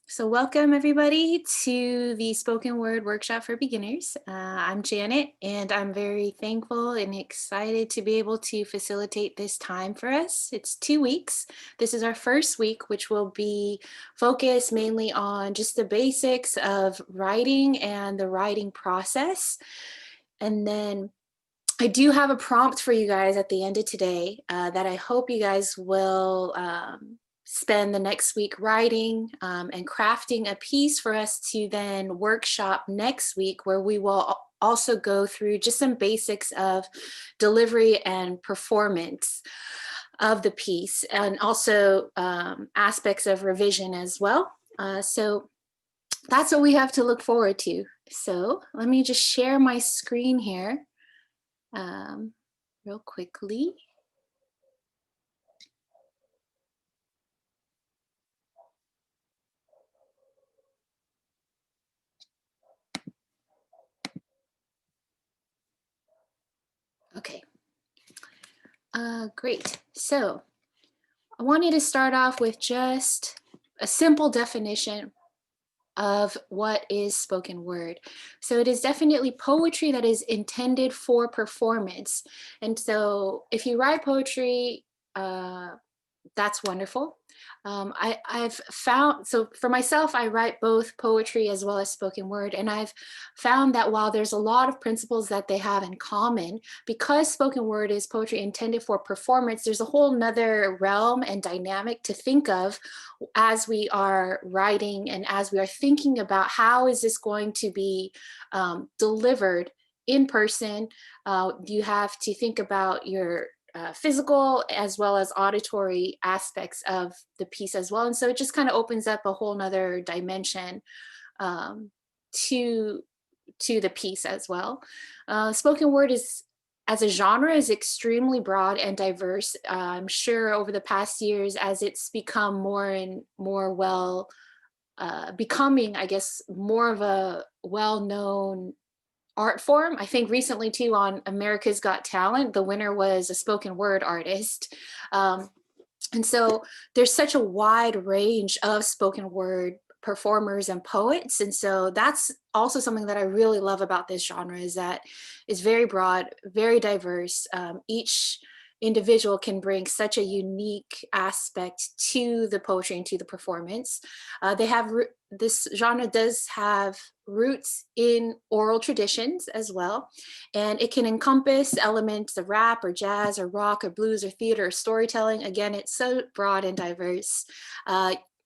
So welcome everybody to the Spoken Word Workshop for Beginners. I'm Janet and I'm very thankful and excited to be able to facilitate this time for us. It's 2 weeks. This is our first week, which will be focused mainly on just the basics of writing and the writing process. And then I do have a prompt for you guys at the end of today that I hope you guys will spend the next week writing and crafting a piece for us to then workshop next week, where we will also go through just some basics of delivery and performance of the piece, and also aspects of revision as well. So that's what we have to look forward to. So let me just share my screen here um, real quickly. Okay, great. So I wanted to start off with just a simple definition of what is spoken word. So it is definitely poetry that is intended for performance. And so if you write poetry, that's wonderful. I've found, so for myself, I write both poetry as well as spoken word. And I've found that while there's a lot of principles that they have in common, because spoken word is poetry intended for performance, there's a whole nother realm and dynamic to think of as we are writing and as we are thinking about how is this going to be delivered in person. You have to think about your physical as well as auditory aspects of the piece as well. And so it just kind of opens up a whole nother dimension um, to the piece as well. Spoken word is, as a genre, is extremely broad and diverse. I'm sure over the past years, as it's become more and more becoming, I guess, more of a well-known art form. I think recently too on America's Got Talent, the winner was a spoken word artist. Um, and so there's such a wide range of spoken word performers and poets. And so that's also something that I really love about this genre, is that it's very broad, very diverse. Each individual can bring such a unique aspect to the poetry and to the performance. They have this genre does have roots in oral traditions as well, and it can encompass elements of rap or jazz or rock or blues or theater or storytelling. Again, it's so broad and diverse.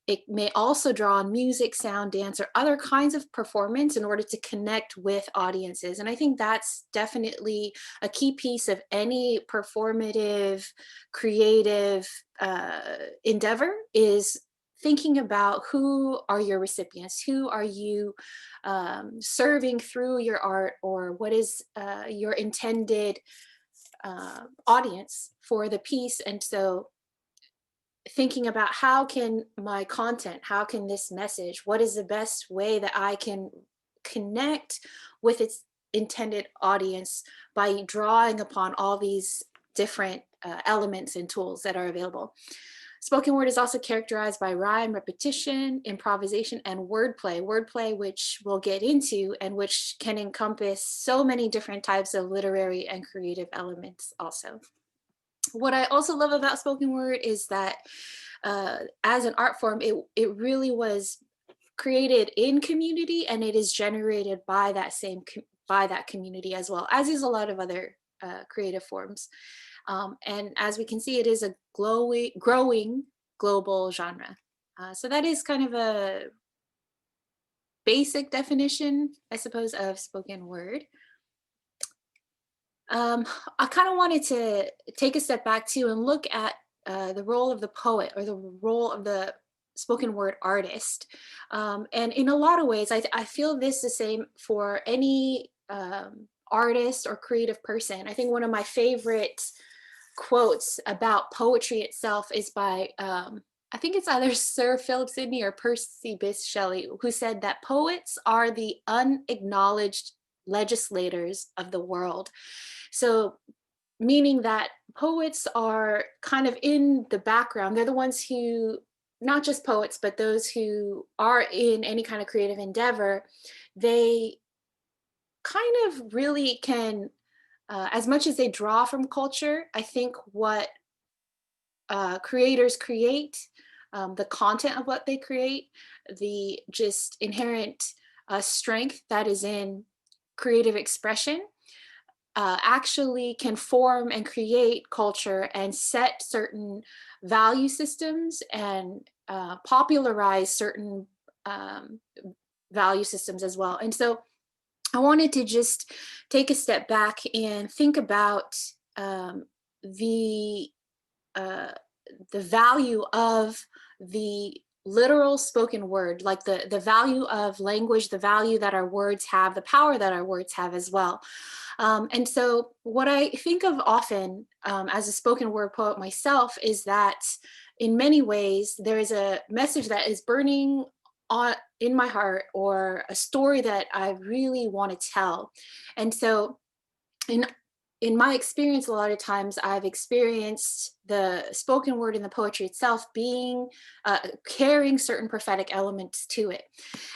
It may also draw on music, sound, dance, or other kinds of performance in order to connect with audiences. And I think that's definitely a key piece of any performative, creative endeavor, is thinking about who are your recipients, who are you serving through your art, or what is your intended audience for the piece. And so thinking about how can my content, how can this message, what is the best way that I can connect with its intended audience by drawing upon all these different elements and tools that are available. Spoken word is also characterized by rhyme, repetition, improvisation, and wordplay. Wordplay, which we'll get into, and which can encompass so many different types of literary and creative elements also. What I also love about spoken word is that as an art form, it really was created in community, and it is generated by that by that community, as well as is a lot of other creative forms. And as we can see, it is a growing global genre. So that is kind of a basic definition, I suppose, of spoken word. Um, I kind of wanted to take a step back too and look at the role of the poet, or the role of the spoken word artist. And in a lot of ways, I feel this the same for any artist or creative person. I think one of my favorite quotes about poetry itself is by, I think it's either Sir Philip Sidney or Percy Bysshe Shelley, who said that poets are the unacknowledged legislators of the world. So, meaning that poets are kind of in the background. They're the ones who not just poets, but those who are in any kind of creative endeavor, they kind of really can, as much as they draw from culture, I think what creators create, the content of what they create, the just inherent strength that is in creative expression, actually can form and create culture and set certain value systems and popularize certain um, value systems as well. And so I wanted to just take a step back and think about um, the uh, the value of the literal spoken word, like the value of language, the value that our words have, the power that our words have as well. And so, what I think of often as a spoken word poet myself is that in many ways, there is a message that is burning on in my heart, or a story that I really want to tell. And so, in in my experience, a lot of times I've experienced the spoken word and the poetry itself being carrying certain prophetic elements to it.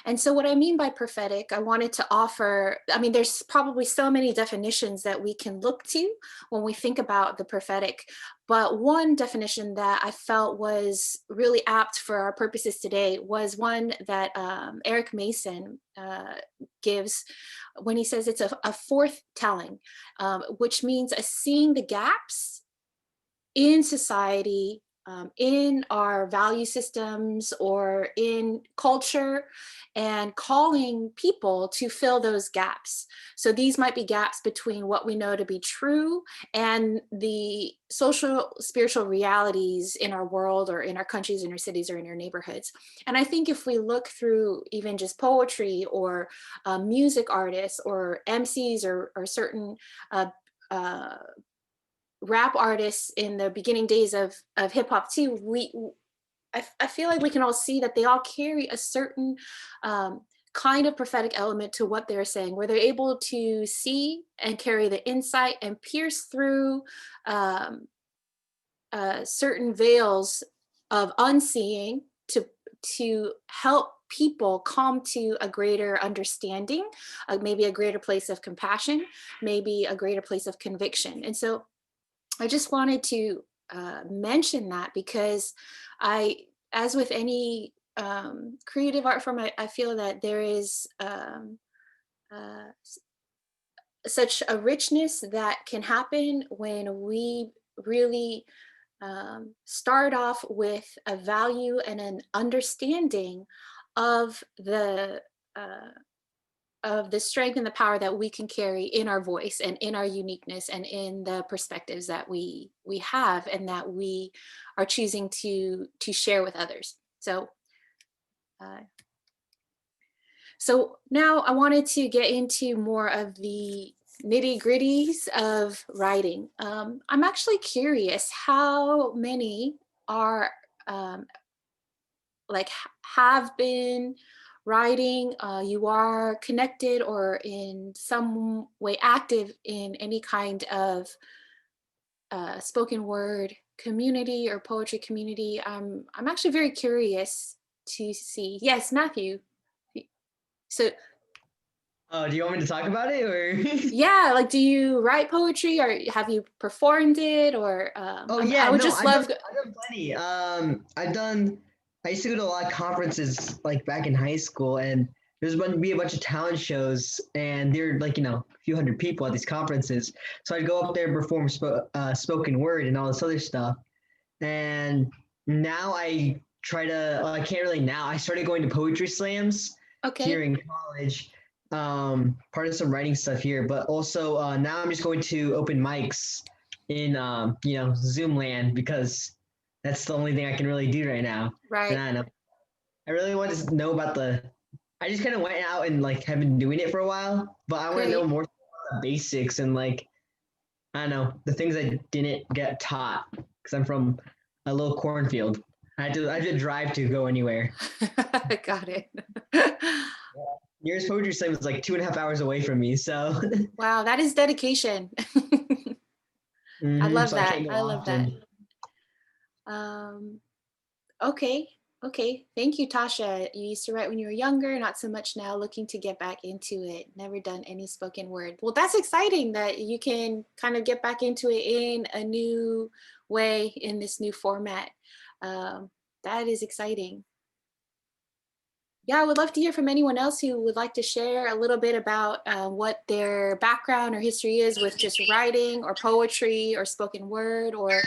And so, what I mean by prophetic, I wanted to offer, I mean, there's probably so many definitions that we can look to when we think about the prophetic. But one definition that I felt was really apt for our purposes today was one that Eric Mason gives when he says it's a fourth telling, which means a seeing the gaps in society, in our value systems or in culture, and calling people to fill those gaps. So these might be gaps between what we know to be true and the social, spiritual realities in our world or in our countries, in our cities, or in our neighborhoods. And I think if we look through even just poetry or music artists or MCs or certain uh, rap artists in the beginning days of hip hop too, I feel like we can all see that they all carry a certain kind of prophetic element to what they're saying, where they're able to see and carry the insight and pierce through um, certain veils of unseeing to help people come to a greater understanding, maybe a greater place of compassion, maybe a greater place of conviction. And so I just wanted to mention that because as with any creative art form, I feel that there is uh, such a richness that can happen when we really start off with a value and an understanding of uh, the strength and the power that we can carry in our voice and in our uniqueness and in the perspectives that we have and that we are choosing to share with others. Uh, so now I wanted to get into more of the nitty gritties of writing. I'm actually curious how many are um, like have been writing, you are connected or in some way active in any kind of spoken word community or poetry community. I'm actually very curious to see. Yes, Matthew. So Oh, do you want me to talk about it or? yeah, like, do you write poetry or have you performed it? Or Oh I yeah, would no, just love. I've done plenty. I used to go to a lot of conferences like back in high school, and there's going to be a bunch of talent shows, and there are like a few hundred people at these conferences. So I'd go up there and perform spoken word and all this other stuff. And now I try to. Well, I can't really now. I started going to poetry slams here Okay. in college. Part of some writing stuff here, but also now I'm just going to open mics in Zoom land because that's the only thing I can really do right now. And Right. I don't know. I really want to know about the. I just kind of went out and like have been doing it for a while, but I want to know Great. more about the basics and like I don't know the things I didn't get taught because I'm from a little cornfield. I had to drive to go anywhere. Got it. Nearest poetry slam was like 2.5 hours away from me, so Wow, that is dedication. I love so I that. can't go I love that. often. Um, okay. Okay, thank you, Tasha. You used to write when you were younger, not so much now, looking to get back into it. Never done any spoken word. Well, that's exciting that you can kind of get back into it in a new way in this new format. Um, that is exciting. Yeah, I would love to hear from anyone else who would like to share a little bit about what their background or history is with just writing or poetry or spoken word, or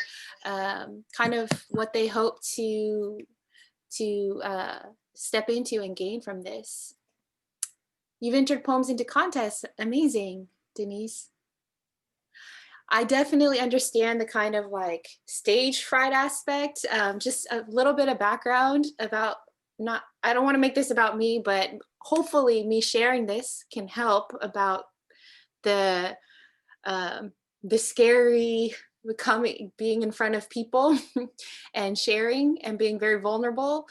kind of what they hope to step into and gain from this. You've entered poems into contests. Amazing, Denise. I definitely understand the kind of like stage fright aspect. Just a little bit of background about, not, I don't want to make this about me, but hopefully me sharing this can help about the um, the scary becoming, being in front of people and sharing and being very vulnerable.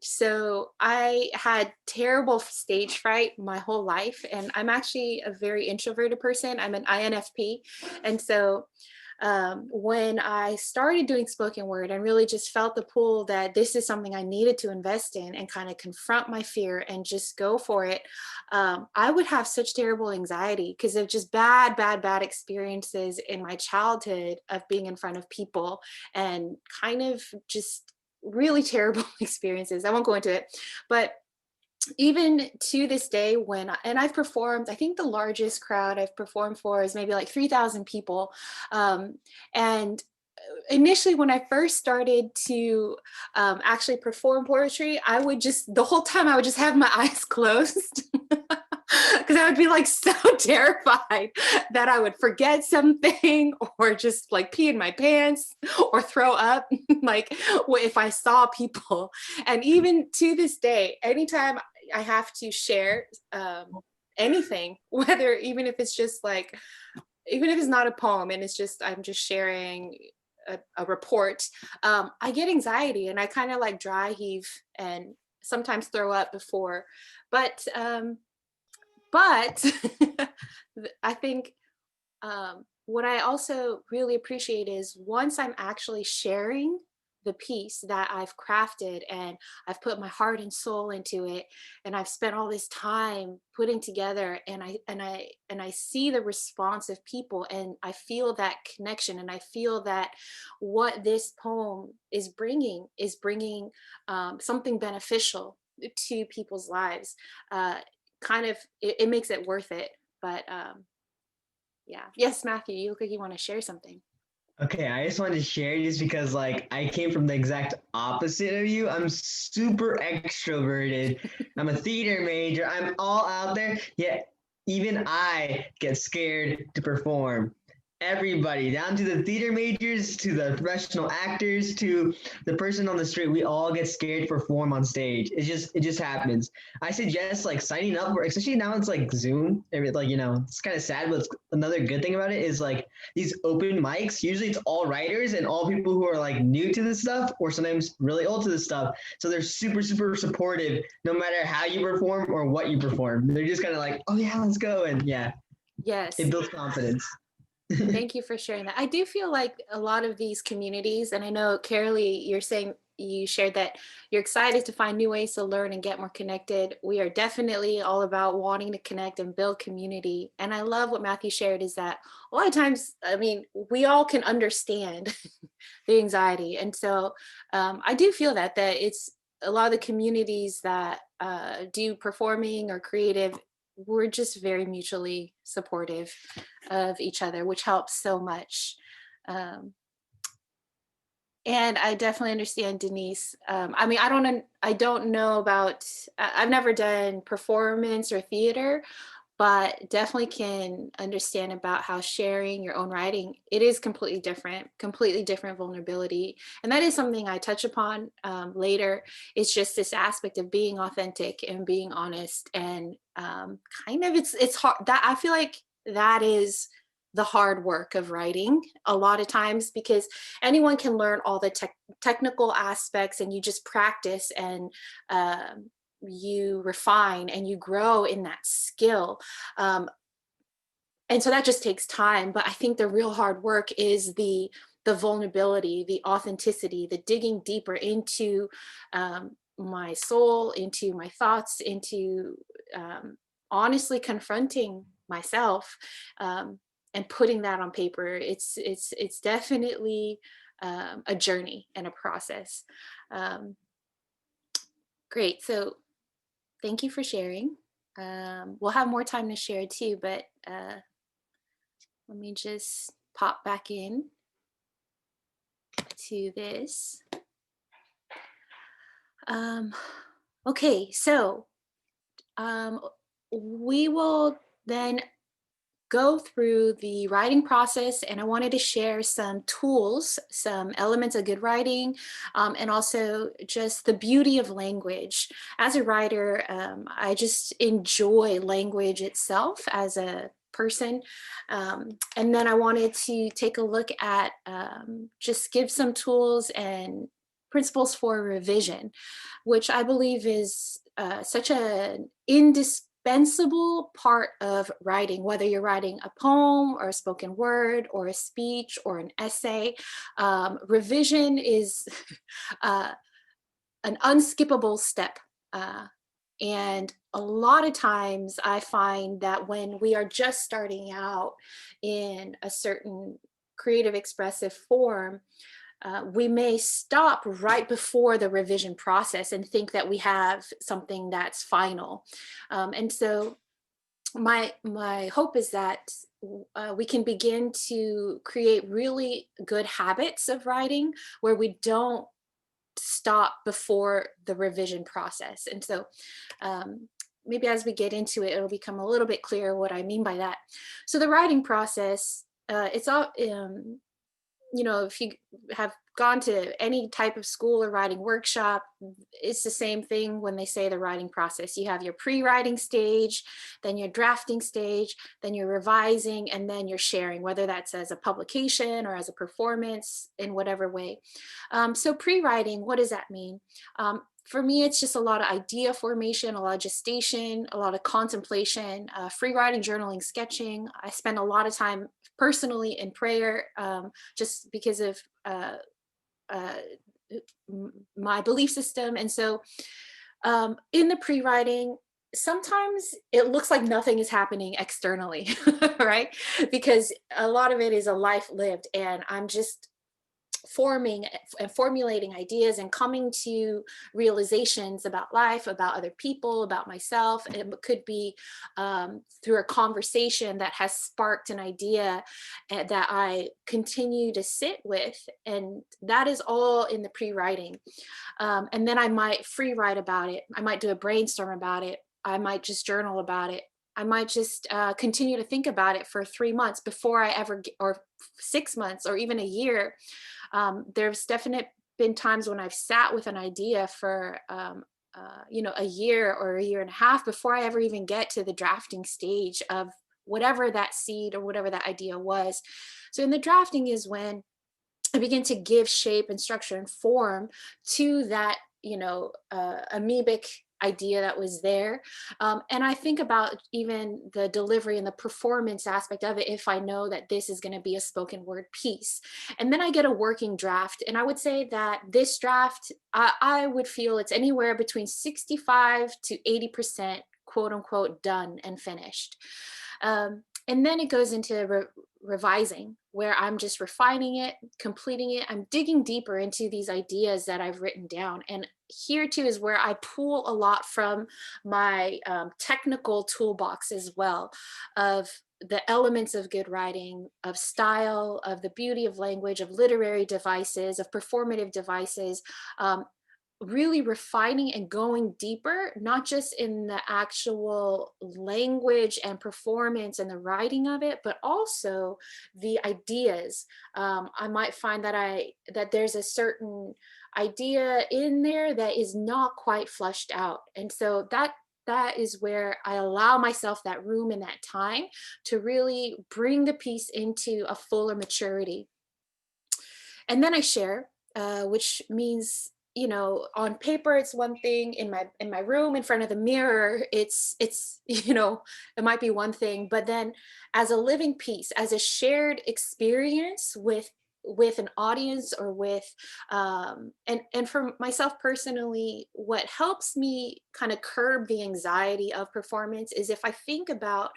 So I had terrible stage fright my whole life, and I'm actually a very introverted person. I'm an INFP, and so when I started doing spoken word and really just felt the pull that this is something I needed to invest in and kind of confront my fear and just go for it, I would have such terrible anxiety because of just bad experiences in my childhood of being in front of people, and kind of just really terrible experiences. I won't go into it, but even to this day, and I've performed, I think the largest crowd I've performed for is maybe like 3,000 people. And initially when I first started to actually perform poetry, I would just, the whole time I would just have my eyes closed. Because I would be like so terrified that I would forget something or just like pee in my pants or throw up, like if I saw people. And even to this day, anytime I have to share anything, whether, even if it's just like, even if it's not a poem and it's just, I'm just sharing a report, I get anxiety and I kind of like dry heave and sometimes throw up before. But but I think what I also really appreciate is once I'm actually sharing the piece that I've crafted and I've put my heart and soul into it, and I've spent all this time putting together, and I see the response of people, and I feel that connection, and I feel that what this poem is bringing something beneficial to people's lives. uh, Kind of, it makes it worth it. But yeah. Yes, Matthew, you look like you want to share something. Okay, I just wanted to share just because like I came from the exact opposite of you. I'm super extroverted. I'm a theater major. I'm all out there. Yet even I get scared to perform. Everybody, down to the theater majors, to the professional actors, to the person on the street, we all get scared to perform on stage. It just happens. I suggest like signing up for, especially now it's like Zoom. Like it's kind of sad, but another good thing about it is like these open mics, usually it's all writers and all people who are like new to this stuff or sometimes really old to this stuff. So they're super, super supportive no matter how you perform or what you perform. They're just kind of like, oh yeah, let's go. And yeah, it Yes. builds confidence. Thank you for sharing that. I do feel like a lot of these communities, and I know, Carolee, you're saying you shared that you're excited to find new ways to learn and get more connected. We are definitely all about wanting to connect and build community. And I love what Matthew shared is that a lot of times, I mean, we all can understand the anxiety. And so I do feel that it's a lot of the communities that do performing or creative, we're just very mutually supportive of each other, which helps so much. Um, and I definitely understand Denise. I mean, I don't know about. I've never done performance or theater, but definitely can understand about how sharing your own writing, it is completely different vulnerability, and that is something I touch upon later. It's just this aspect of being authentic and being honest, and kind of it's hard. That I feel like that is the hard work of writing a lot of times, because anyone can learn all the technical aspects, and you just practice and you refine and you grow in that skill. um, and so that just takes time, but I think the real hard work is the vulnerability, the authenticity, the digging deeper into my soul, into my thoughts, into honestly confronting myself, and putting that on paper. It's definitely a journey and a process. Um, Great. So thank you for sharing. We'll have more time to share too, but let me just pop back in to this. Um, okay, so um, we will then go through the writing process, and I wanted to share some tools, some elements of good writing, and also just the beauty of language. As a writer, I just enjoy language itself as a person. And then I wanted to take a look at, just give some tools and principles for revision, which I believe is such an indispensable part of writing, whether you're writing a poem or a spoken word or a speech or an essay. Revision is uh, an unskippable step. Uh, and a lot of times I find that when we are just starting out in a certain creative expressive form, we may stop right before the revision process and think that we have something that's final. And so my hope is that we can begin to create really good habits of writing where we don't stop before the revision process. And so maybe as we get into it, it'll become a little bit clearer what I mean by that. So the writing process, it's all if you have gone to any type of school or writing workshop, it's the same thing when they say the writing process. You have your pre-writing stage, then your drafting stage, then you're revising, and then you're sharing, whether that's as a publication or as a performance in whatever way. So pre-writing, what does that mean? For me, it's just a lot of idea formation, a lot of gestation, a lot of contemplation, free writing, journaling, sketching. I spend a lot of time personally in prayer, just because of uh, my belief system. And so in the pre-writing, sometimes it looks like nothing is happening externally, right? Because a lot of it is a life lived, and I'm just forming and formulating ideas and coming to realizations about life, about other people, about myself. It could be through a conversation that has sparked an idea that I continue to sit with, and that is all in the pre-writing. And then I might free write about it. I might do a brainstorm about it. I might just journal about it. I might just continue to think about it for 3 months before I ever get, or 6 months, or even a year. There's definitely been times when I've sat with an idea for a year or a year and a half before I ever even get to the drafting stage of whatever that seed or whatever that idea was. So in the drafting is when I begin to give shape and structure and form to that, amoebic idea that was there. And I think about even the delivery and the performance aspect of it if I know that this is going to be a spoken word piece. And then I get a working draft. And I would say that this draft, I would feel it's anywhere between 65 to 80% quote unquote done and finished. And then it goes into revising, where I'm just refining it, completing it. I'm digging deeper into these ideas that I've written down. And here too is where I pull a lot from my technical toolbox as well, of the elements of good writing, of style, of the beauty of language, of literary devices, of performative devices. Really refining and going deeper, not just in the actual language and performance and the writing of it, but also the ideas. I might find that there's a certain idea in there that is not quite flushed out, and so that is where I allow myself that room and that time to really bring the piece into a fuller maturity. And then I share, which means, on paper it's one thing, in my room in front of the mirror it's it might be one thing, but then as a living piece, as a shared experience with with an audience or with and for myself personally, what helps me kind of curb the anxiety of performance is if I think about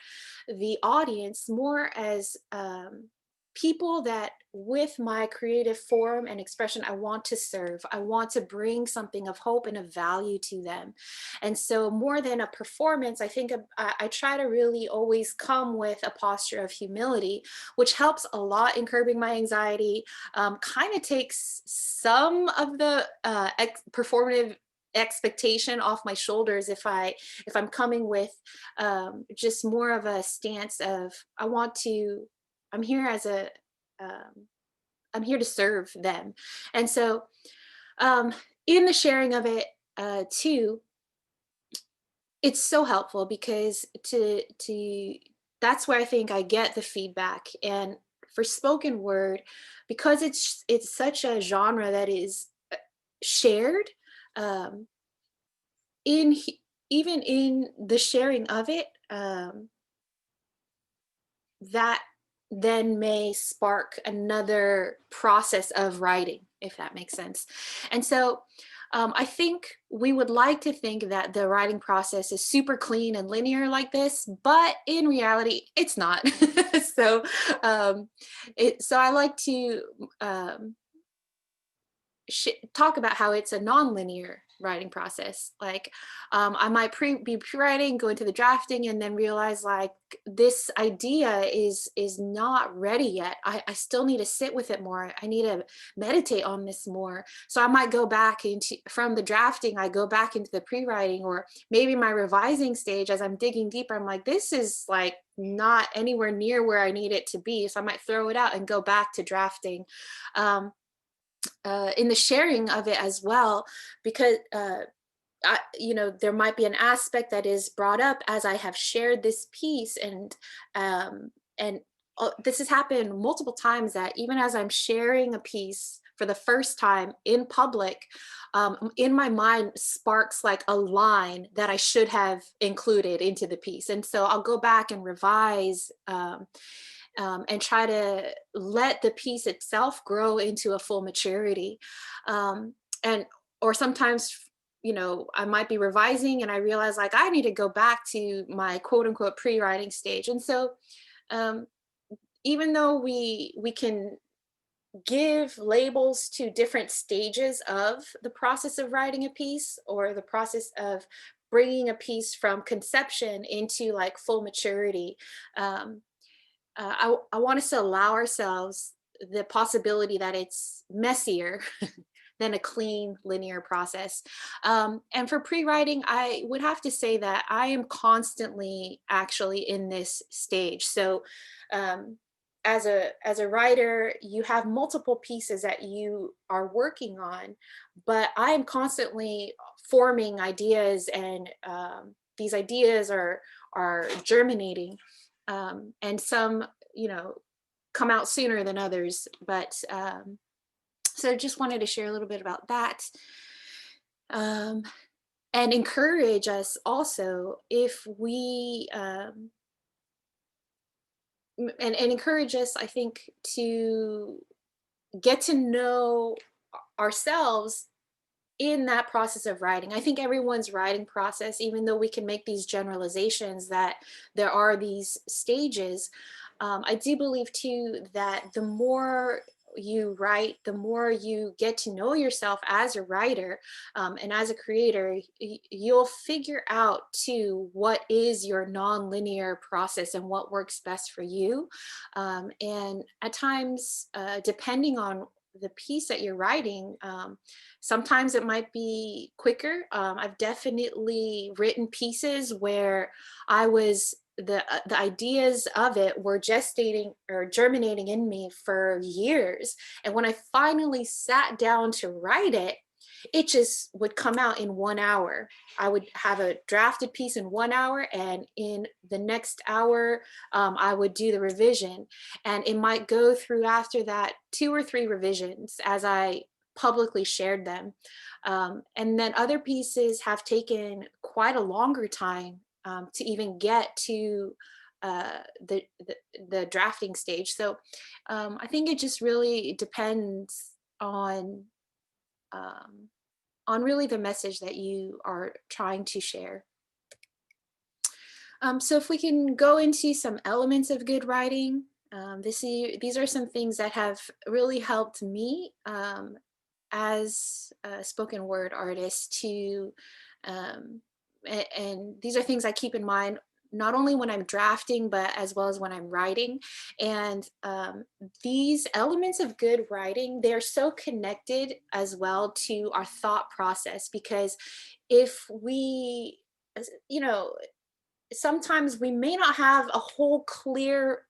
the audience more as people that with my creative form and expression I want to serve. I want to bring something of hope and of value to them. And so more than a performance, I think I try to really always come with a posture of humility, which helps a lot in curbing my anxiety. Kind of takes some of the performative expectation off my shoulders if I'm coming with just more of a stance of I want to I'm here as a um, I'm here to serve them. And so um, in the sharing of it too, it's so helpful because to that's where I think I get the feedback. And for spoken word, because it's such a genre that is shared, um, in even in the sharing of it, that then may spark another process of writing, if that makes sense. And so I think we would like to think that the writing process is super clean and linear like this, but in reality, it's not. so, um, so I like to um, talk about how it's a non-linear writing process. Like I might be pre-writing, go into the drafting, and then realize like this idea is not ready yet. I still need to sit with it more. I need to meditate on this more. So I might go back into from the drafting, I go back into the pre-writing, or maybe my revising stage as I'm digging deeper. I'm like, this is like not anywhere near where I need it to be. So I might throw it out and go back to drafting. Um, in the sharing of it as well, because there might be an aspect that is brought up as I have shared this piece, and this has happened multiple times that even as I'm sharing a piece for the first time in public, in my mind sparks like a line that I should have included into the piece, and so I'll go back and revise. And try to let the piece itself grow into a full maturity. And or sometimes, I might be revising and I realize like I need to go back to my quote unquote pre-writing stage. And so um, even though we can give labels to different stages of the process of writing a piece or the process of bringing a piece from conception into like full maturity, um, I want us to allow ourselves the possibility that it's messier than a clean linear process. And for pre-writing, I would have to say that I am constantly actually in this stage. So um, as a writer, you have multiple pieces that you are working on, but I am constantly forming ideas, and these ideas are germinating, and some you know come out sooner than others. But so just wanted to share a little bit about that, um, and encourage us also if we and encourage us, I think, to get to know ourselves in that process of writing. I think everyone's writing process, even though we can make these generalizations that there are these stages, I do believe too that the more you write, the more you get to know yourself as a writer, and as a creator, you'll figure out too what is your non-linear process and what works best for you. And at times, depending on the piece that you're writing, sometimes it might be quicker. I've definitely written pieces where I was the ideas of it were gestating or germinating in me for years, and when I finally sat down to write it, it just would come out in 1 hour. I would have a drafted piece in 1 hour, and in the next hour, I would do the revision. And it might go through after that 2 or 3 revisions as I publicly shared them. And then other pieces have taken quite a longer time to even get to the drafting stage. So I think it just really depends um, on really the message that you are trying to share. So if we can go into some elements of good writing, these are some things that have really helped me as a spoken word artist to, and these are things I keep in mind not only when I'm drafting, but as well as when I'm writing. And these elements of good writing, they're so connected as well to our thought process, because if we, you know, sometimes we may not have a whole clear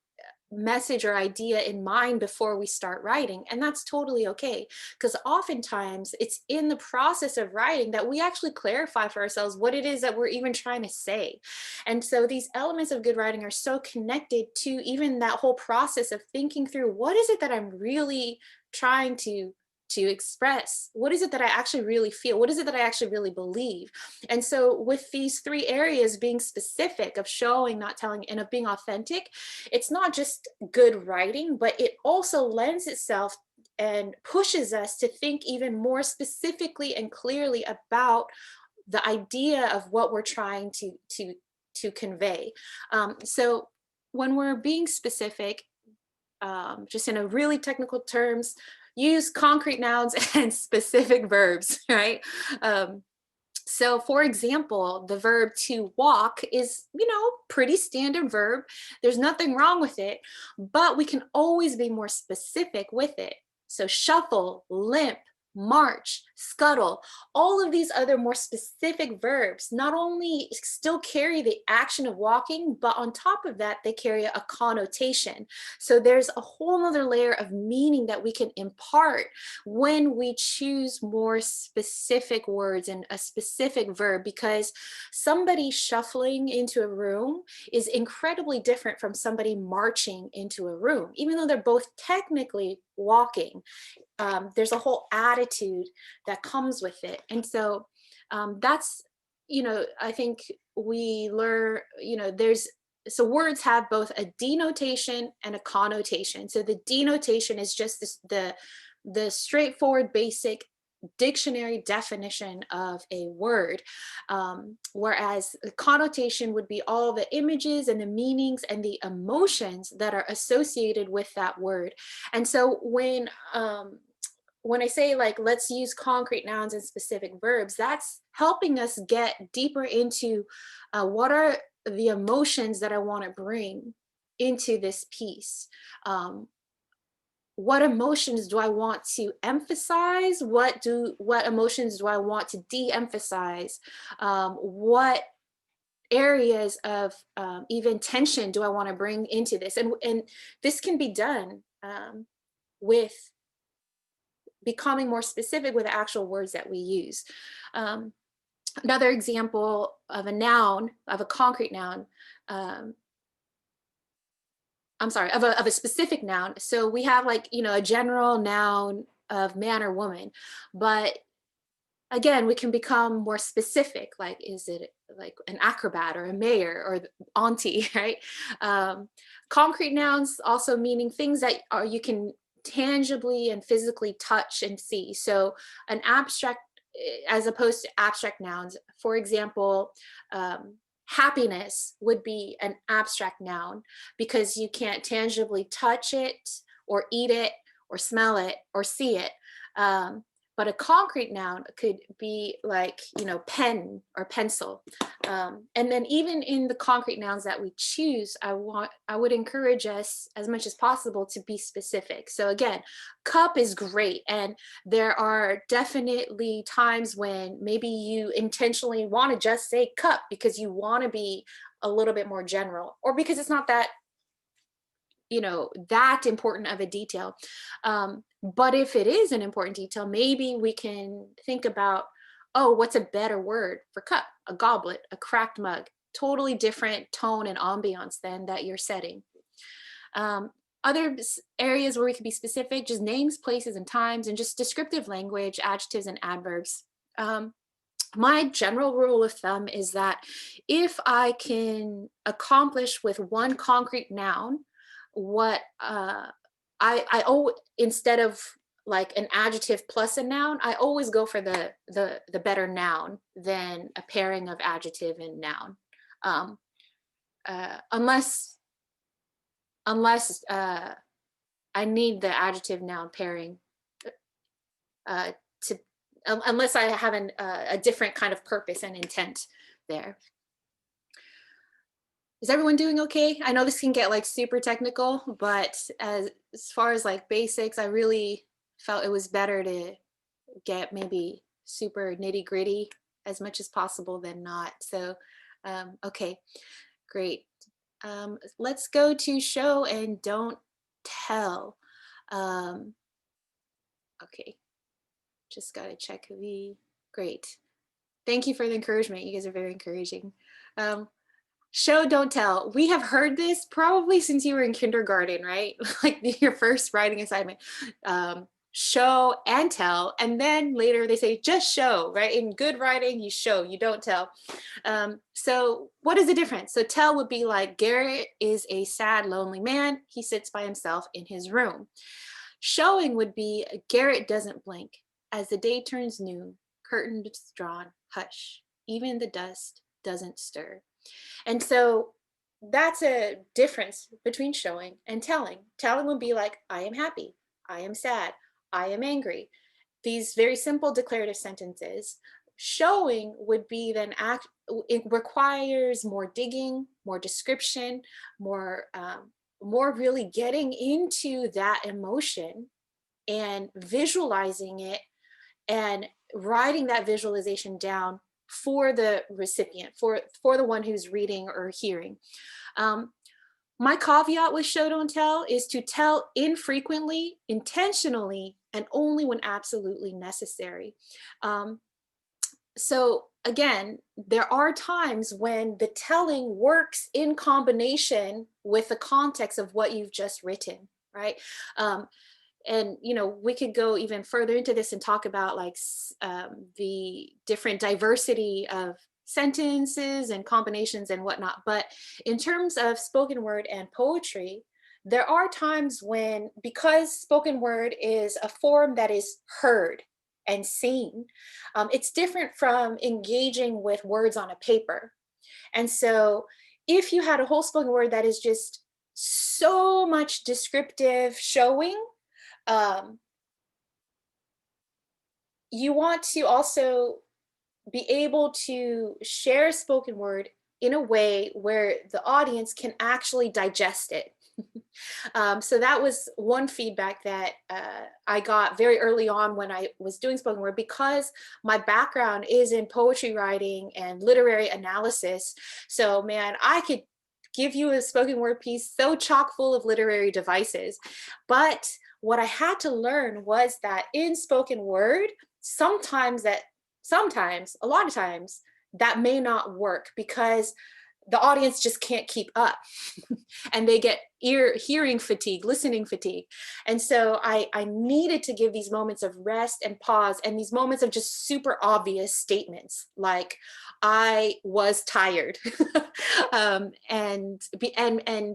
message or idea in mind before we start writing, and that's totally okay, because oftentimes it's in the process of writing that we actually clarify for ourselves what it is that we're even trying to say. And so these elements of good writing are so connected to even that whole process of thinking through, what is it that I'm really trying to express? What is it that I actually really feel? What is it that I actually really believe? And so with these three areas, being specific, of showing, not telling, and of being authentic, it's not just good writing, but it also lends itself and pushes us to think even more specifically and clearly about the idea of what we're trying to convey. So when we're being specific, just in a really technical terms, use concrete nouns and specific verbs, right? So for example, the verb to walk is, pretty standard verb. There's nothing wrong with it, but we can always be more specific with it. So shuffle, limp, march, scuttle, all of these other more specific verbs not only still carry the action of walking, but on top of that, they carry a connotation. So there's a whole other layer of meaning that we can impart when we choose more specific words and a specific verb, because somebody shuffling into a room is incredibly different from somebody marching into a room, even though they're both technically walking. There's a whole attitude that comes with it. And so that's, I think we learn, so words have both a denotation and a connotation. So the denotation is just the straightforward, basic dictionary definition of a word, whereas the connotation would be all the images and the meanings and the emotions that are associated with that word. And so when I say, like, let's use concrete nouns and specific verbs, that's helping us get deeper into what are the emotions that I want to bring into this piece. What emotions do I want to emphasize? What emotions do I want to de-emphasize? What areas of even tension do I want to bring into this? And this can be done with becoming more specific with the actual words that we use. Um, Another example of a noun, of a concrete noun, um, I'm sorry, of a specific noun. So we have, like, a general noun of man or woman, but again, we can become more specific. Like, is it like an acrobat or a mayor or auntie, right? Concrete nouns also meaning things that you can tangibly and physically touch and see. So an abstract, as opposed to abstract nouns. For example, happiness would be an abstract noun because you can't tangibly touch it or eat it or smell it or see it. Um, but a concrete noun could be like, pen or pencil. And then even in the concrete nouns that we choose, I would encourage us as much as possible to be specific. So again, cup is great. And there are definitely times when maybe you intentionally want to just say cup because you want to be a little bit more general, or because it's not that important of a detail. But if it is an important detail, maybe we can think about, oh, what's a better word for cup? A goblet, a cracked mug, totally different tone and ambiance than that you're setting. Other areas where we could be specific, just names, places, and times, and just descriptive language, adjectives and adverbs. My general rule of thumb is that if I can accomplish with one concrete noun what I instead of like an adjective plus a noun, I always go for the better noun than a pairing of adjective and noun. Um, unless I need the adjective noun pairing uh, to unless I have a different kind of purpose and intent there. Is everyone doing okay? I know this can get like super technical, but as far as like basics, I really felt it was better to get maybe super nitty gritty as much as possible than not. So, okay, great. Let's go to show and don't tell. Um, okay, just gotta check the great. Thank you for the encouragement. You guys are very encouraging. Um, Show, don't tell. We have heard this probably since you were in kindergarten, right? Like your first writing assignment. Show and tell. And then later they say just show, right? In good writing, you show, you don't tell. So what is the difference? So tell would be like Garrett is a sad, lonely man. He sits by himself in his room. Showing would be Garrett doesn't blink. As the day turns noon, curtains drawn, hush. Even the dust doesn't stir. And so that's a difference between showing and telling. Telling would be like, I am happy, I am sad, I am angry. These very simple declarative sentences. Showing would be then it requires more digging, more description, more really getting into that emotion and visualizing it and writing that visualization down for the recipient, for the one who's reading or hearing. Um, my caveat with show don't tell is to tell infrequently, intentionally, and only when absolutely necessary. Um, so again, there are times when the telling works in combination with the context of what you've just written, right? Um, and we could go even further into this and talk about like the different diversity of sentences and combinations and whatnot, but in terms of spoken word and poetry, there are times when, because spoken word is a form that is heard and seen, it's different from engaging with words on a paper. And so if you had a whole spoken word that is just so much descriptive showing, um, you want to also be able to share spoken word in a way where the audience can actually digest it. So that was one feedback that I got very early on when I was doing spoken word, because my background is in poetry writing and literary analysis. So man, I could give you a spoken word piece so chock full of literary devices. But what I had to learn was that in spoken word, sometimes, a lot of times, that may not work because the audience just can't keep up and they get hearing fatigue, listening fatigue. And so I needed to give these moments of rest and pause, and these moments of just super obvious statements like I was tired. And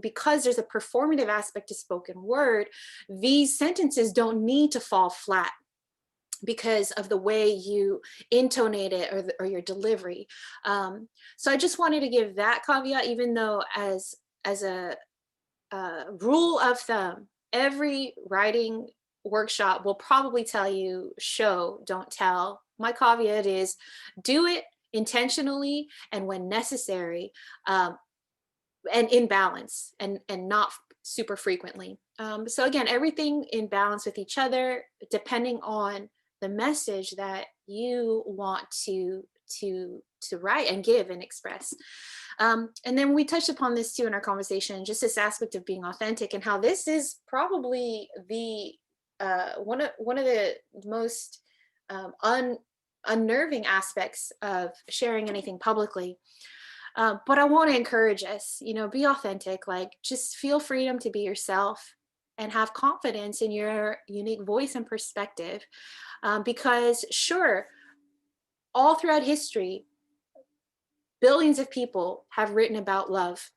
because there's a performative aspect to spoken word, these sentences don't need to fall flat because of the way you intonate it, or your delivery. So I just wanted to give that caveat, even though as a rule of thumb, every writing workshop will probably tell you show, don't tell. My caveat is do it intentionally and when necessary, and in balance, and not super frequently. So again, everything in balance with each other, depending on the message that you want to write and give and express. And then we touched upon this too in our conversation, just this aspect of being authentic and how this is probably the one of the most unnerving aspects of sharing anything publicly. But I want to encourage us, be authentic, like just feel freedom to be yourself and have confidence in your unique voice and perspective. Because sure, all throughout history, billions of people have written about love,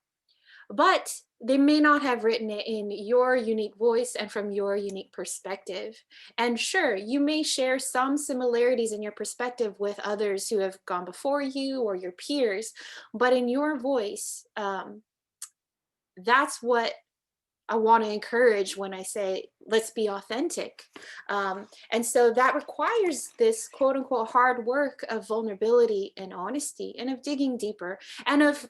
but they may not have written it in your unique voice and from your unique perspective. And sure, you may share some similarities in your perspective with others who have gone before you or your peers, but in your voice, that's what I want to encourage when I say, let's be authentic. And so that requires this quote unquote hard work of vulnerability and honesty and of digging deeper and of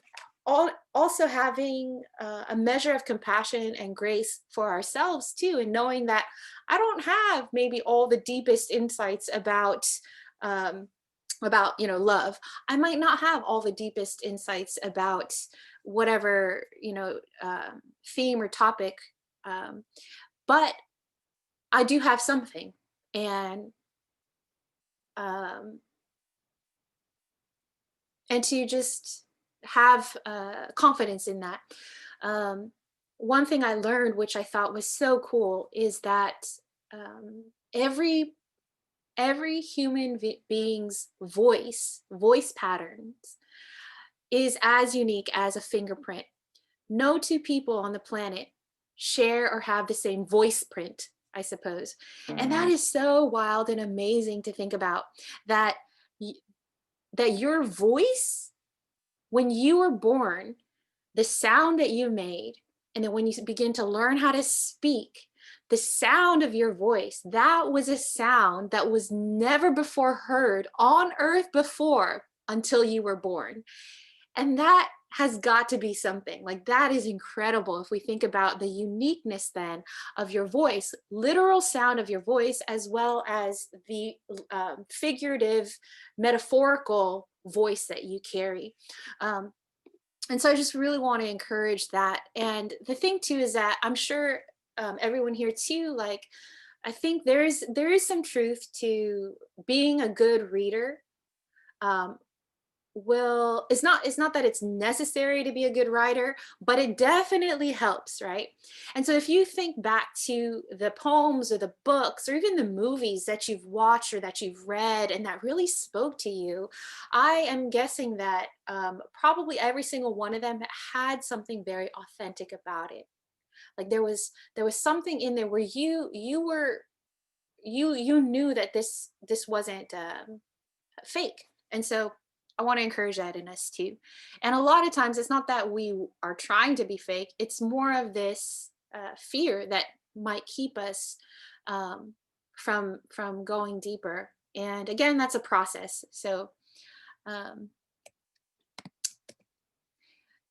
also having a measure of compassion and grace for ourselves too. And knowing that I don't have maybe all the deepest insights um, about love. I might not have all the deepest insights about whatever theme or topic, um, but I do have something, and um, and to just have confidence in that. um, One thing I learned, which I thought was so cool, is that um, every human being's voice patterns is as unique as a fingerprint. No two people on the planet share or have the same voice print, I suppose. And that is so wild and amazing to think about, that that your voice, when you were born, the sound that you made, and then when you begin to learn how to speak, the sound of your voice, that was a sound that was never before heard on earth before until you were born. And that has got to be something like that is incredible if we think about the uniqueness then of your voice, literal sound of your voice, as well as the figurative, metaphorical voice that you carry. Um, and so I just really want to encourage that. And the thing too is that I'm sure everyone here too, like, I think there is some truth to being a good reader. um, will it's not that it's necessary to be a good writer, but it definitely helps, right? And so if you think back to the poems or the books or even the movies that you've watched or that you've read and that really spoke to you, I am guessing that probably every single one of them had something very authentic about it. Like there was something in there where you knew that this wasn't fake. And so I want to encourage that in us too. And a lot of times it's not that we are trying to be fake, it's more of this fear that might keep us from going deeper. And again, that's a process. So um,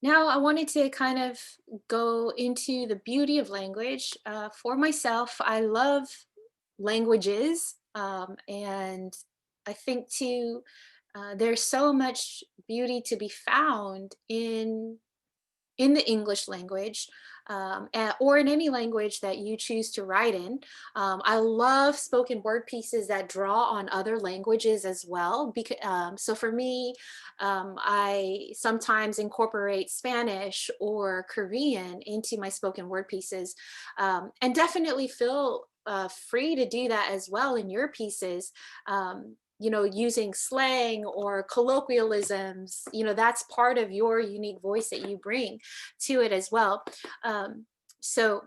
now I wanted to kind of go into the beauty of language. For myself, I love languages, and I think too, there's so much beauty to be found in the English language, or in any language that you choose to write in. I love spoken word pieces that draw on other languages as well. So for me, I sometimes incorporate Spanish or Korean into my spoken word pieces, and definitely feel free to do that as well in your pieces. Using slang or colloquialisms, that's part of your unique voice that you bring to it as well. So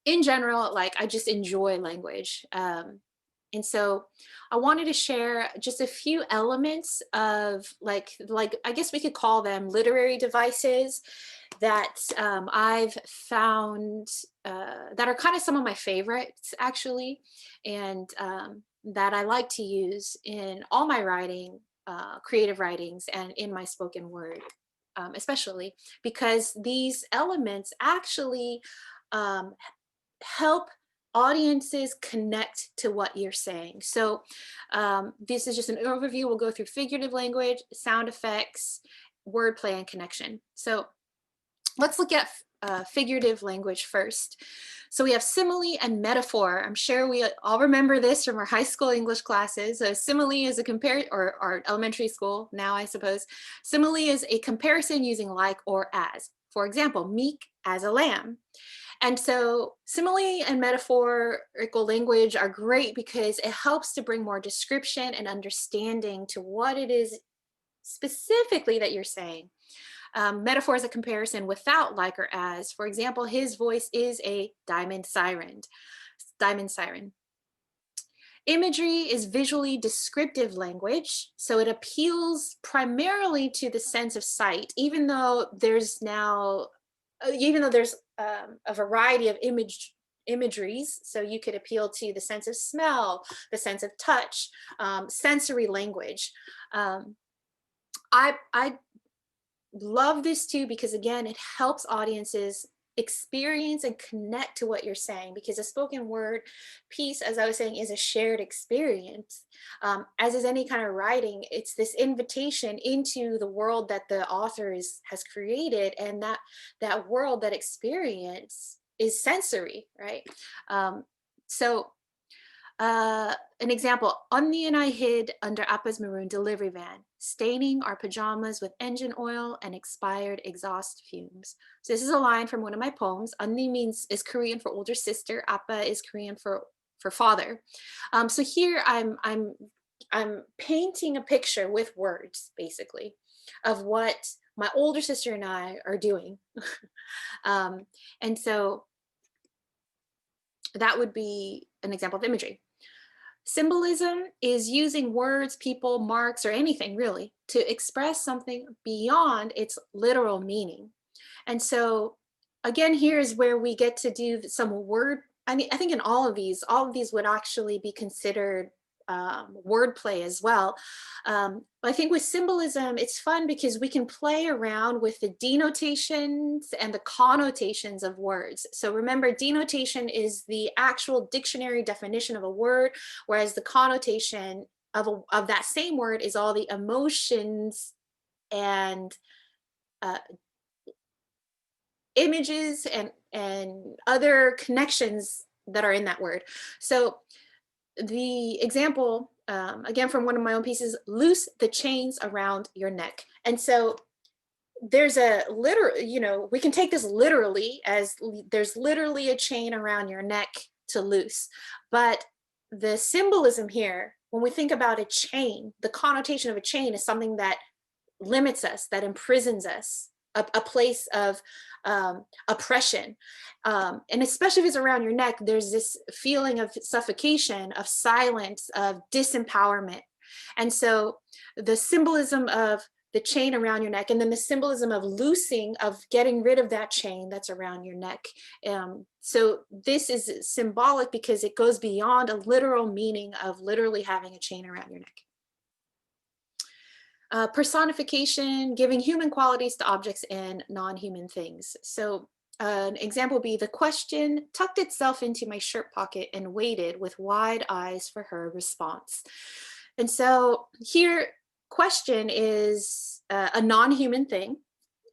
in general, like, I just enjoy language. And so I wanted to share just a few elements of like I guess we could call them literary devices that I've found that are kind of some of my favorites actually, and that I like to use in all my writing, creative writings, and in my spoken word, especially because these elements actually um, help audiences connect to what you're saying. So this is just an overview. We'll go through figurative language, sound effects, wordplay, and connection. So let's look at figurative language first. So we have simile and metaphor. I'm sure we all remember this from our high school English classes. So simile is a or our elementary school now, I suppose. Simile is a comparison using like or as. For example, meek as a lamb. And so simile and metaphorical language are great because it helps to bring more description and understanding to what it is specifically that you're saying. Metaphor is a comparison without like or as. For example, his voice is a diamond siren. Diamond siren. Imagery is visually descriptive language, so it appeals primarily to the sense of sight, even though there's a variety of imageries. So you could appeal to the sense of smell, the sense of touch, sensory language. Um, I love this too because again it helps audiences experience and connect to what you're saying, because a spoken word piece, as I was saying, is a shared experience. As is any kind of writing, it's this invitation into the world that the author has created, and that world, that experience is sensory, right? So an example, Onni and I hid under Appa's maroon delivery van, staining our pajamas with engine oil and expired exhaust fumes. So this is a line from one of my poems. Onni is Korean for older sister. Appa is Korean for father. So here I'm painting a picture with words, basically, of what my older sister and I are doing. um, and so that would be an example of imagery. Symbolism is using words, people, marks, or anything really to express something beyond its literal meaning. And so, again, here is where we get to do some word. I mean, I think in all of these would actually be considered wordplay as well. But I think with symbolism, it's fun because we can play around with the denotations and the connotations of words. So remember, denotation is the actual dictionary definition of a word, whereas the connotation of that same word is all the emotions and uh, images and other connections that are in that word. So the example, again, from one of my own pieces, loose the chains around your neck. And so there's a we can take this literally as there's literally a chain around your neck to loose. But the symbolism here, when we think about a chain, the connotation of a chain is something that limits us, that imprisons us, a place of oppression. And especially if it's around your neck, there's this feeling of suffocation, of silence, of disempowerment. And so the symbolism of the chain around your neck, and then the symbolism of loosing, of getting rid of that chain that's around your neck. So this is symbolic because it goes beyond a literal meaning of literally having a chain around your neck. Personification, giving human qualities to objects and non-human things. So an example would be the question tucked itself into my shirt pocket and waited with wide eyes for her response. And so here, question is a non-human thing.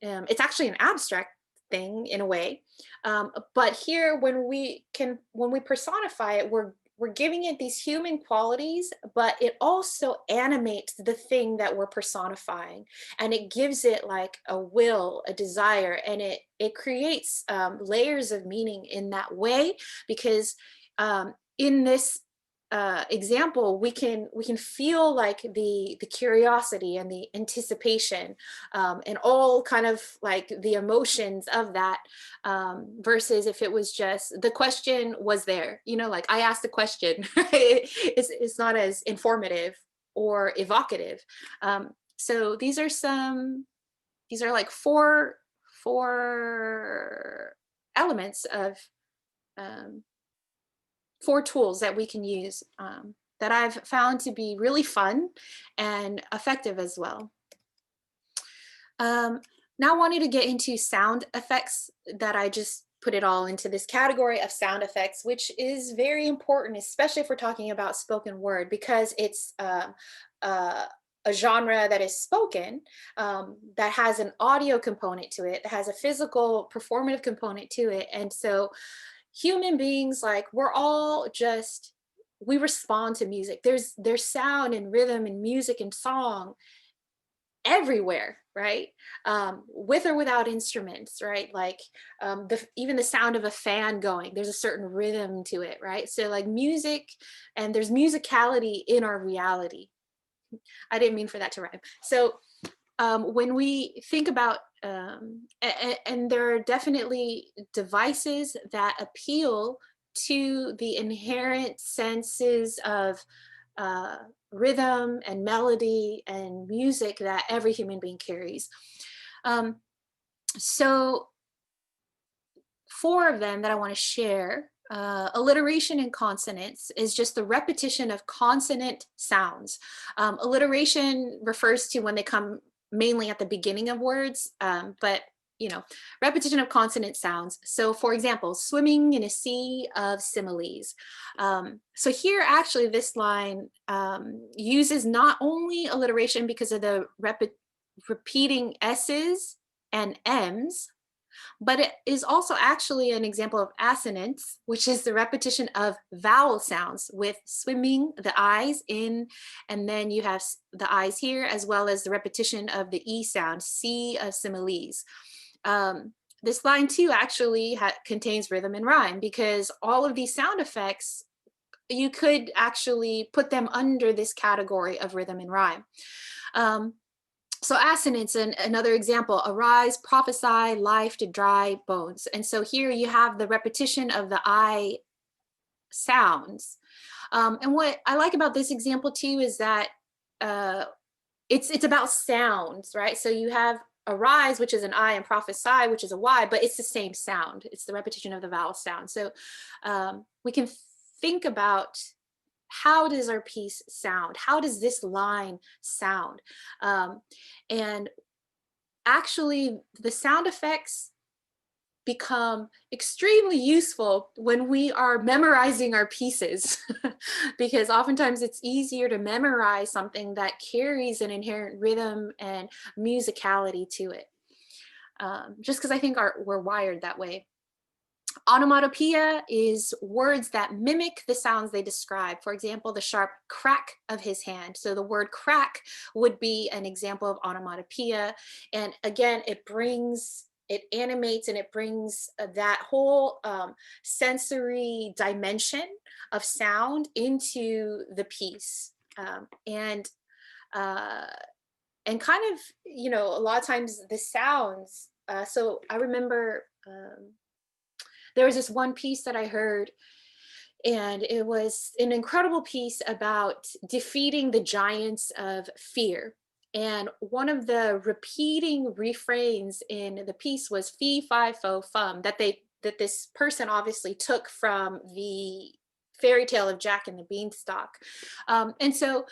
It's actually an abstract thing in a way. But here, when we personify it, we're giving it these human qualities, but it also animates the thing that we're personifying, and it gives it like a will, a desire, and it creates layers of meaning in that way, because in this example, we can feel like the curiosity and the anticipation, and all kind of like the emotions of that, versus if it was just the question was there, like I asked the question. It's not as informative or evocative. So these are like four elements of four tools that we can use, that I've found to be really fun and effective as well. Now I wanted to get into sound effects, that I just put it all into this category of sound effects, which is very important, especially if we're talking about spoken word, because it's a genre that is spoken, that has an audio component to it, that has a physical performative component to it. And so human beings, like, we respond to music. There's sound and rhythm and music and song, everywhere, right? With or without instruments, right? Like even the sound of a fan going, there's a certain rhythm to it, right? So like music, and there's musicality in our reality. I didn't mean for that to rhyme. So when we think about, and there are definitely devices that appeal to the inherent senses of uh, rhythm and melody and music that every human being carries. Um, so, four of them that I want to share. Alliteration and consonants is just the repetition of consonant sounds. Alliteration refers to when they come mainly at the beginning of words, but repetition of consonant sounds. So, for example, swimming in a sea of similes. So here, actually, this line uses not only alliteration because of the repeating s's and m's, but it is also actually an example of assonance, which is the repetition of vowel sounds with swimming, the eyes in, and then you have the eyes here, as well as the repetition of the E sound, sea of similes. This line too actually contains rhythm and rhyme, because all of these sound effects, you could actually put them under this category of rhythm and rhyme. So assonance, another example: arise, prophesy, life to dry bones. And so here you have the repetition of the I sounds. And what I like about this example too is that it's about sounds, right? So you have arise, which is an I, and prophesy, which is a Y, but it's the same sound. It's the repetition of the vowel sound. So we can think about, how does our piece sound? How does this line sound? And actually, the sound effects become extremely useful when we are memorizing our pieces, because oftentimes it's easier to memorize something that carries an inherent rhythm and musicality to it, just because I think we're wired that way. Onomatopoeia is words that mimic the sounds they describe. For example, the sharp crack of his hand. So the word crack would be an example of onomatopoeia. And again, it animates, and it brings that whole sensory dimension of sound into the piece. Uh, and kind of, a lot of times the sounds. So I remember there was this one piece that I heard, and it was an incredible piece about defeating the giants of fear. And one of the repeating refrains in the piece was fee, fi, fo, fum, that this person obviously took from the fairy tale of Jack and the Beanstalk. And so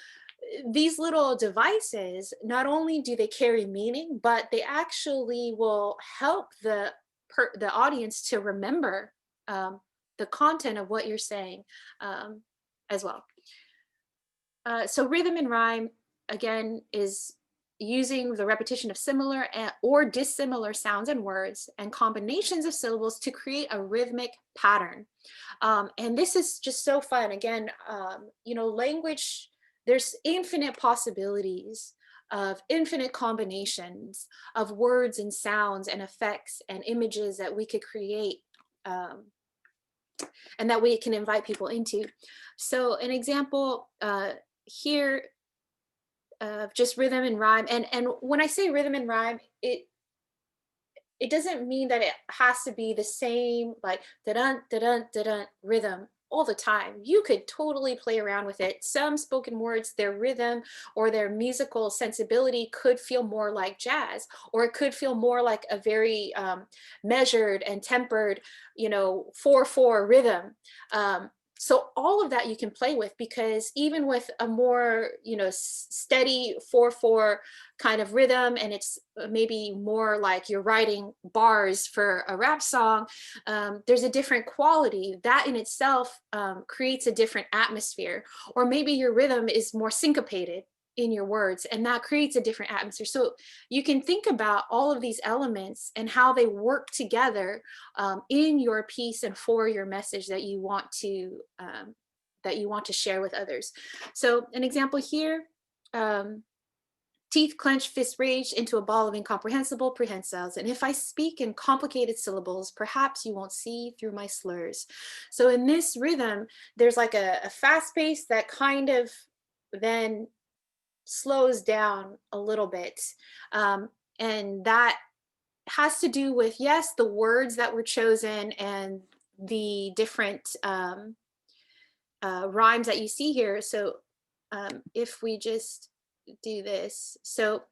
these little devices, not only do they carry meaning, but they actually will help the audience to remember um, the content of what you're saying, as well. So rhythm and rhyme, again, is using the repetition of similar or dissimilar sounds and words and combinations of syllables to create a rhythmic pattern. And this is just so fun. Again, language, there's infinite possibilities of infinite combinations of words and sounds and effects and images that we could create, and that we can invite people into. So an example here of just rhythm and rhyme, and when I say rhythm and rhyme, it doesn't mean that it has to be the same, like da-dun, da-dun, da-dun rhythm all the time. You could totally play around with it. Some spoken words, their rhythm or their musical sensibility could feel more like jazz, or it could feel more like a very measured and tempered, 4/4 rhythm. So all of that you can play with, because even with a more, steady 4/4 kind of rhythm, and it's maybe more like you're writing bars for a rap song, there's a different quality that in itself creates a different atmosphere. Or maybe your rhythm is more syncopated in your words, and that creates a different atmosphere. So you can think about all of these elements and how they work together in your piece and for your message that you want to share with others. So an example here, Teeth clenched, fists raged into a ball of incomprehensible prehensils. And if I speak in complicated syllables, perhaps you won't see through my slurs. So in this rhythm, there's like a fast pace that kind of then slows down a little bit. And that has to do with, yes, the words that were chosen and the different rhymes that you see here. So if we just do this, so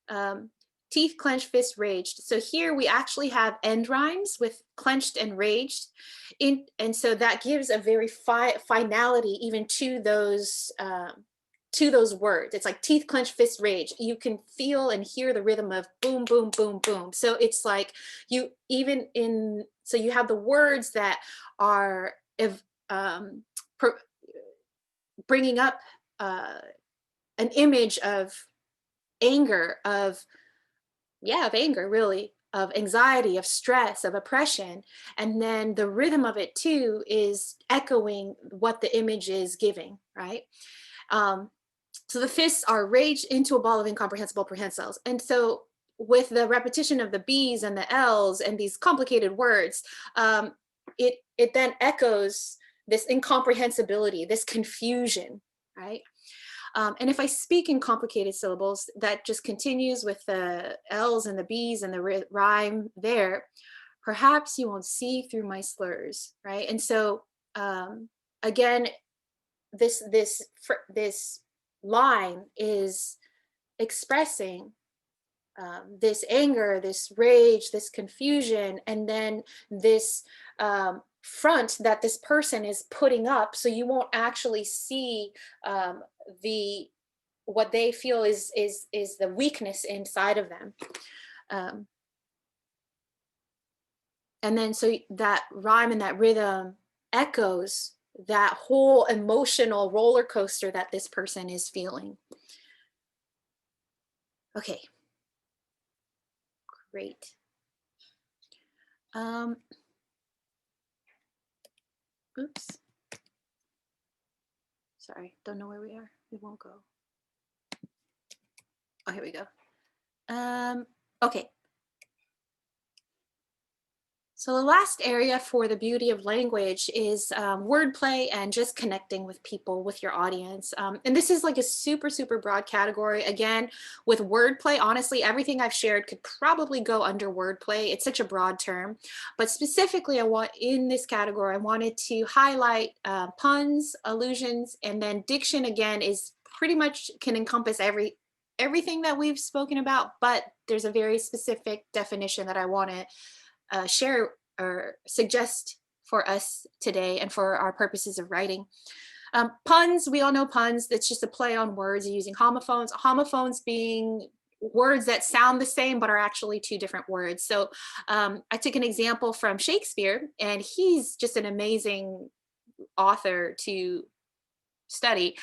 um, teeth clenched, fist raged. So here we actually have end rhymes with clenched and raged, and so that gives a very finality even to those words. It's like teeth clenched, fist rage. You can feel and hear the rhythm of boom, boom, boom, boom. So it's like you even in so you have the words that are um, bringing up an image of anger, of anger, really, of anxiety, of stress, of oppression. And then the rhythm of it too is echoing what the image is giving, right? Um, so the fists are raged into a ball of incomprehensible prehensils. And so with the repetition of the B's and the L's and these complicated words, it then echoes this incomprehensibility, this confusion, right? And if I speak in complicated syllables, that just continues with the L's and the B's and the rhyme there. Perhaps you won't see through my slurs, right? And so again, this line is expressing this anger, this rage, this confusion, and then this front that this person is putting up, so you won't actually see the what they feel is the weakness inside of them. Um, and then so that rhyme and that rhythm echoes that whole emotional roller coaster that this person is feeling. Okay, great. Oops. Sorry, don't know where we are. It won't go. Oh, here we go. Okay. So the last area for the beauty of language is wordplay and just connecting with people, with your audience. And this is like a super, super broad category. Again, with wordplay, honestly, everything I've shared could probably go under wordplay. It's such a broad term. But specifically, in this category, I wanted to highlight puns, allusions, and then diction, again, is pretty much can encompass everything that we've spoken about, but there's a very specific definition that I want to share or suggest for us today and for our purposes of writing. Puns, we all know puns. That's just a play on words using homophones. Homophones being words that sound the same but are actually two different words. So I took an example from Shakespeare, and he's just an amazing author to study.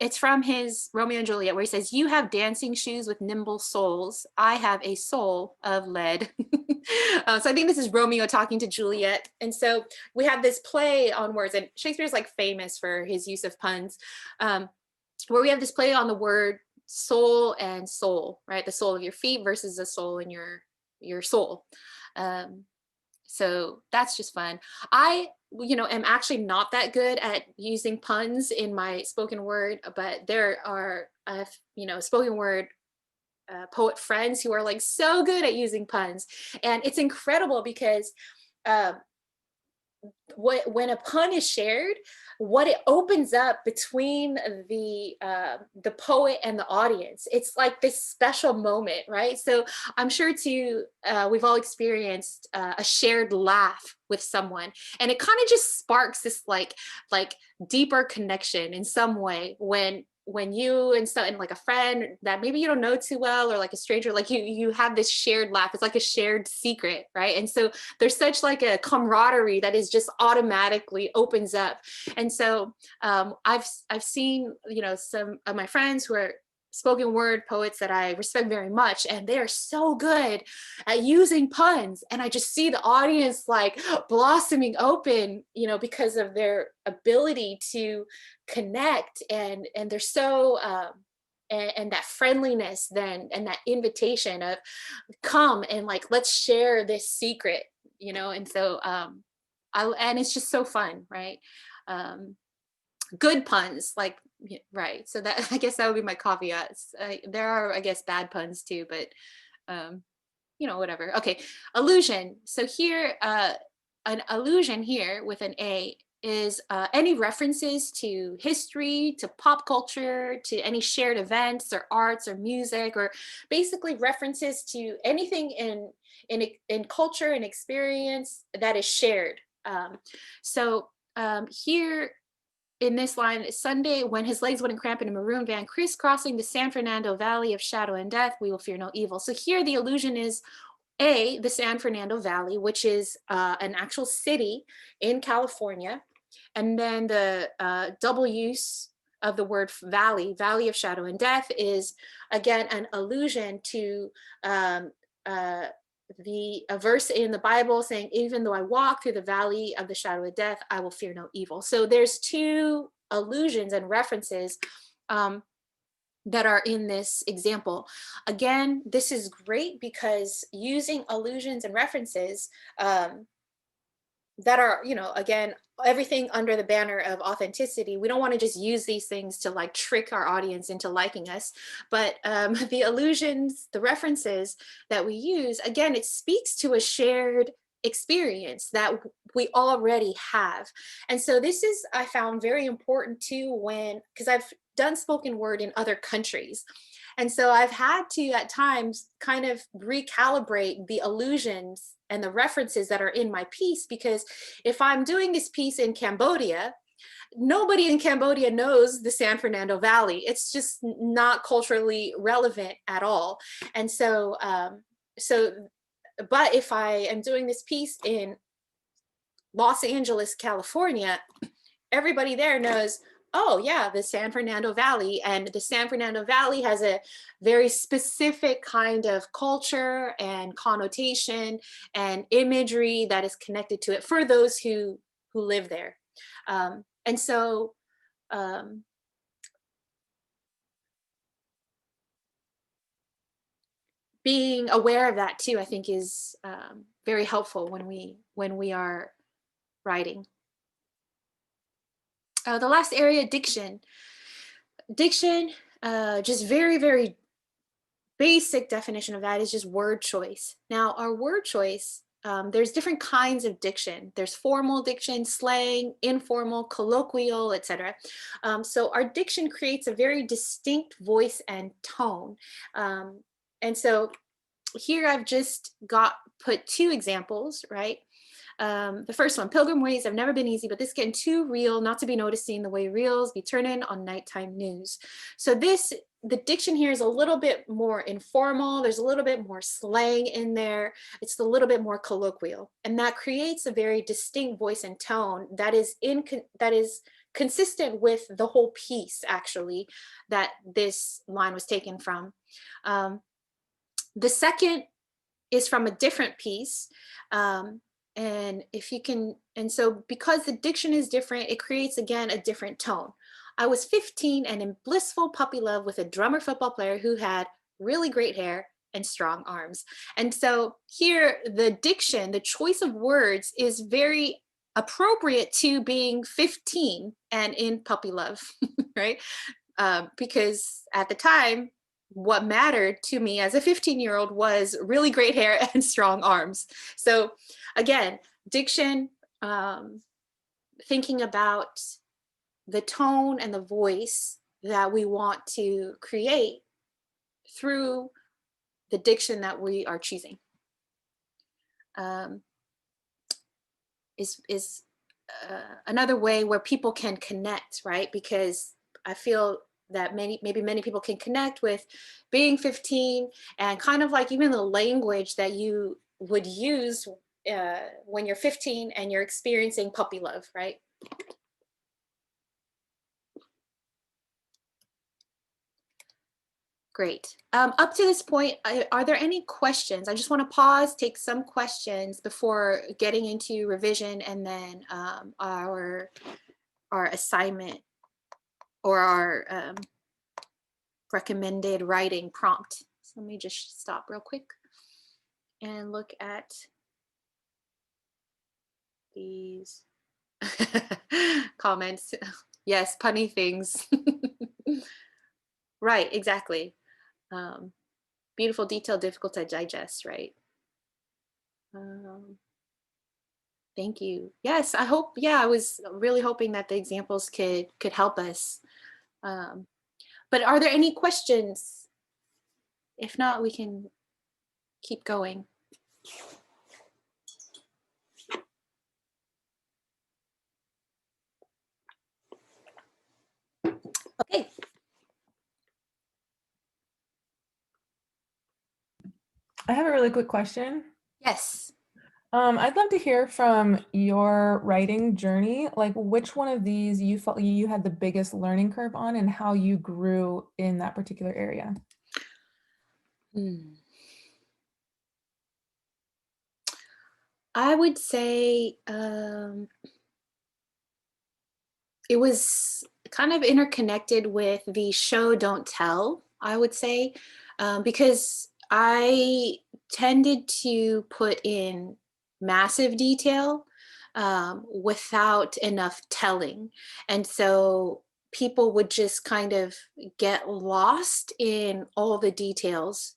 It's from his Romeo and Juliet, where he says, "You have dancing shoes with nimble soles. I have a soul of lead." So I think this is Romeo talking to Juliet. And so we have this play on words, and Shakespeare's like famous for his use of puns, where we have this play on the word soul and soul, right? The sole of your feet versus the soul in your soul. So that's just fun. I am actually not that good at using puns in my spoken word, but there are spoken word poet friends who are like so good at using puns, and it's incredible because when a pun is shared, what it opens up between the poet and the audience, it's like this special moment, right? So I'm sure too, we've all experienced a shared laugh with someone, and it kind of just sparks this like deeper connection in some way when you and like a friend that maybe you don't know too well, or like a stranger, like you have this shared laugh. It's like a shared secret, right? And so there's such like a camaraderie that is just automatically opens up. And so I've seen some of my friends who are spoken word poets that I respect very much, and they are so good at using puns, and I just see the audience like blossoming open, because of their ability to connect, and they're so and that friendliness then, and that invitation of come and like let's share this secret, and so and it's just so fun, right? um Good puns, like, right, so that I guess that would be my caveats. There are, I guess, bad puns too, but um whatever. Okay, allusion. So here, an allusion here with an A is any references to history, to pop culture, to any shared events or arts or music, or basically references to anything in culture and experience that is shared. Here in this line, Sunday, when his legs wouldn't cramp in a maroon van crisscrossing the San Fernando Valley of Shadow and Death, we will fear no evil. So here the allusion is the San Fernando Valley, which is an actual city in California. And then the double use of the word valley of shadow and death, is again an allusion to um, uh, a verse in the Bible saying, even though I walk through the valley of the shadow of death, I will fear no evil. So there's two allusions and references um, that are in this example. Again, this is great because using allusions and references that are, again, everything under the banner of authenticity. We don't want to just use these things to like trick our audience into liking us, but the allusions, the references that we use, again, it speaks to a shared experience that we already have. And so this is, I found, very important too, because I've done spoken word in other countries. And so I've had to at times kind of recalibrate the allusions and the references that are in my piece, because if I'm doing this piece in Cambodia, nobody in Cambodia knows the San Fernando Valley. It's just not culturally relevant at all. And but if I am doing this piece in Los Angeles, California, everybody there knows, oh yeah, the San Fernando Valley. And the San Fernando Valley has a very specific kind of culture and connotation and imagery that is connected to it for those who live there. And so um, being aware of that too, I think, is very helpful when we are writing. The last area, diction. Diction, just very, very basic definition of that is just word choice. Now, our word choice, there's different kinds of diction. There's formal diction, slang, informal, colloquial, etc. So our diction creates a very distinct voice and tone. And so here I've just put two examples, right? The first one, pilgrim ways have never been easy, but this getting too real not to be noticing the way reels be turning on nighttime news. So the diction here is a little bit more informal. There's a little bit more slang in there. It's a little bit more colloquial, and that creates a very distinct voice and tone that is consistent with the whole piece, actually, that this line was taken from. The second is from a different piece. And so because the diction is different, it creates, again, a different tone. I was 15 and in blissful puppy love with a drummer football player who had really great hair and strong arms. And so here, the diction, the choice of words, is very appropriate to being 15 and in puppy love, right? Because at the time, what mattered to me as a 15-year-old was really great hair and strong arms. So again, diction, thinking about the tone and the voice that we want to create through the diction that we are choosing, is another way where people can connect, right? Because I feel that maybe many people can connect with being 15, and kind of like even the language that you would use when you're 15 and you're experiencing puppy love, right? Great. Up to this point, are there any questions? I just want to pause, take some questions before getting into revision, and then our assignment, or our recommended writing prompt. So let me just stop real quick and look at these comments. Yes, punny things. Right, exactly. Um, beautiful detail, difficult to digest, right? Um, thank you. Yes, I hope, yeah, I was really hoping that the examples could help us. Um, but are there any questions? If not, we can keep going. Okay. I have a really quick question. Yes. I'd love to hear from your writing journey, like which one of these you felt you had the biggest learning curve on and how you grew in that particular area. I would say it was kind of interconnected with the show Don't Tell, I would say, because I tended to put in massive detail without enough telling. And so people would just kind of get lost in all the details.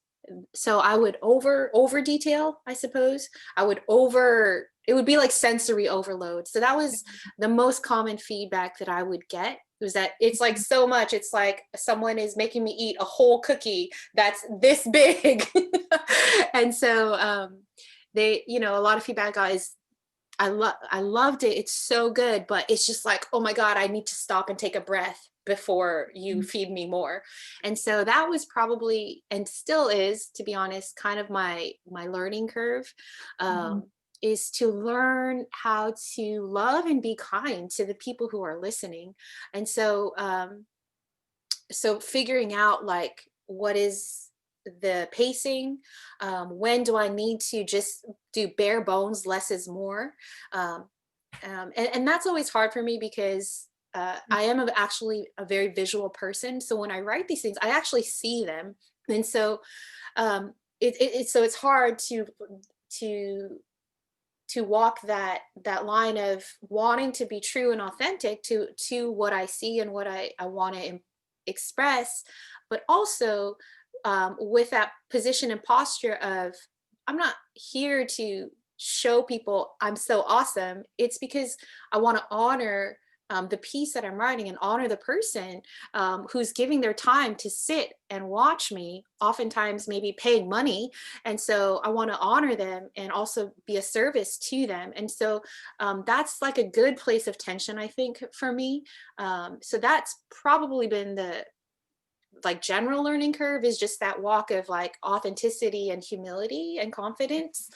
So I would over detail, I suppose. I would over, it would be like sensory overload. So that was the most common feedback that I would get, was that it's like so much. It's like someone is making me eat a whole cookie that's this big. And so they, you know, a lot of feedback is I loved it. It's so good, but it's just like, oh my God, I need to stop and take a breath before you feed me more. And so that was probably, and still is, to be honest, kind of my learning curve. Is to learn how to love and be kind to the people who are listening. And so so figuring out like what is the pacing, when do I need to just do bare bones, less is more. um, and that's always hard for me because I am actually a very visual person, so when I write these things I actually see them. And so so it's hard to to walk that line of wanting to be true and authentic to what I see and what I want to express, but also with that position and posture of I'm not here to show people I'm so awesome. It's because I want to honor the piece that I'm writing and honor the person who's giving their time to sit and watch me, oftentimes maybe paying money. And so I want to honor them and also be a service to them. And so that's like a good place of tension, I think, for me. So that's probably been the like general learning curve, is just that walk of like authenticity and humility and confidence.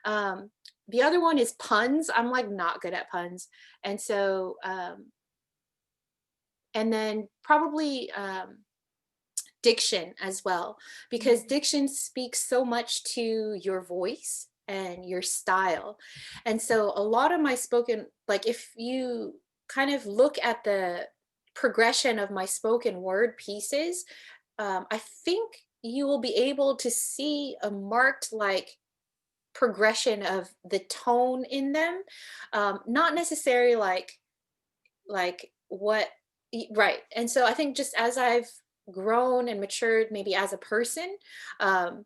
um, the other one is puns. I'm like not good at puns. And so and then probably diction as well, because diction speaks so much to your voice and your style. And so a lot of my spoken, like if you kind of look at the progression of my spoken word pieces, I think you will be able to see a marked like progression of the tone in them. Not necessarily like what right. And so I think just as I've grown and matured maybe as a person, um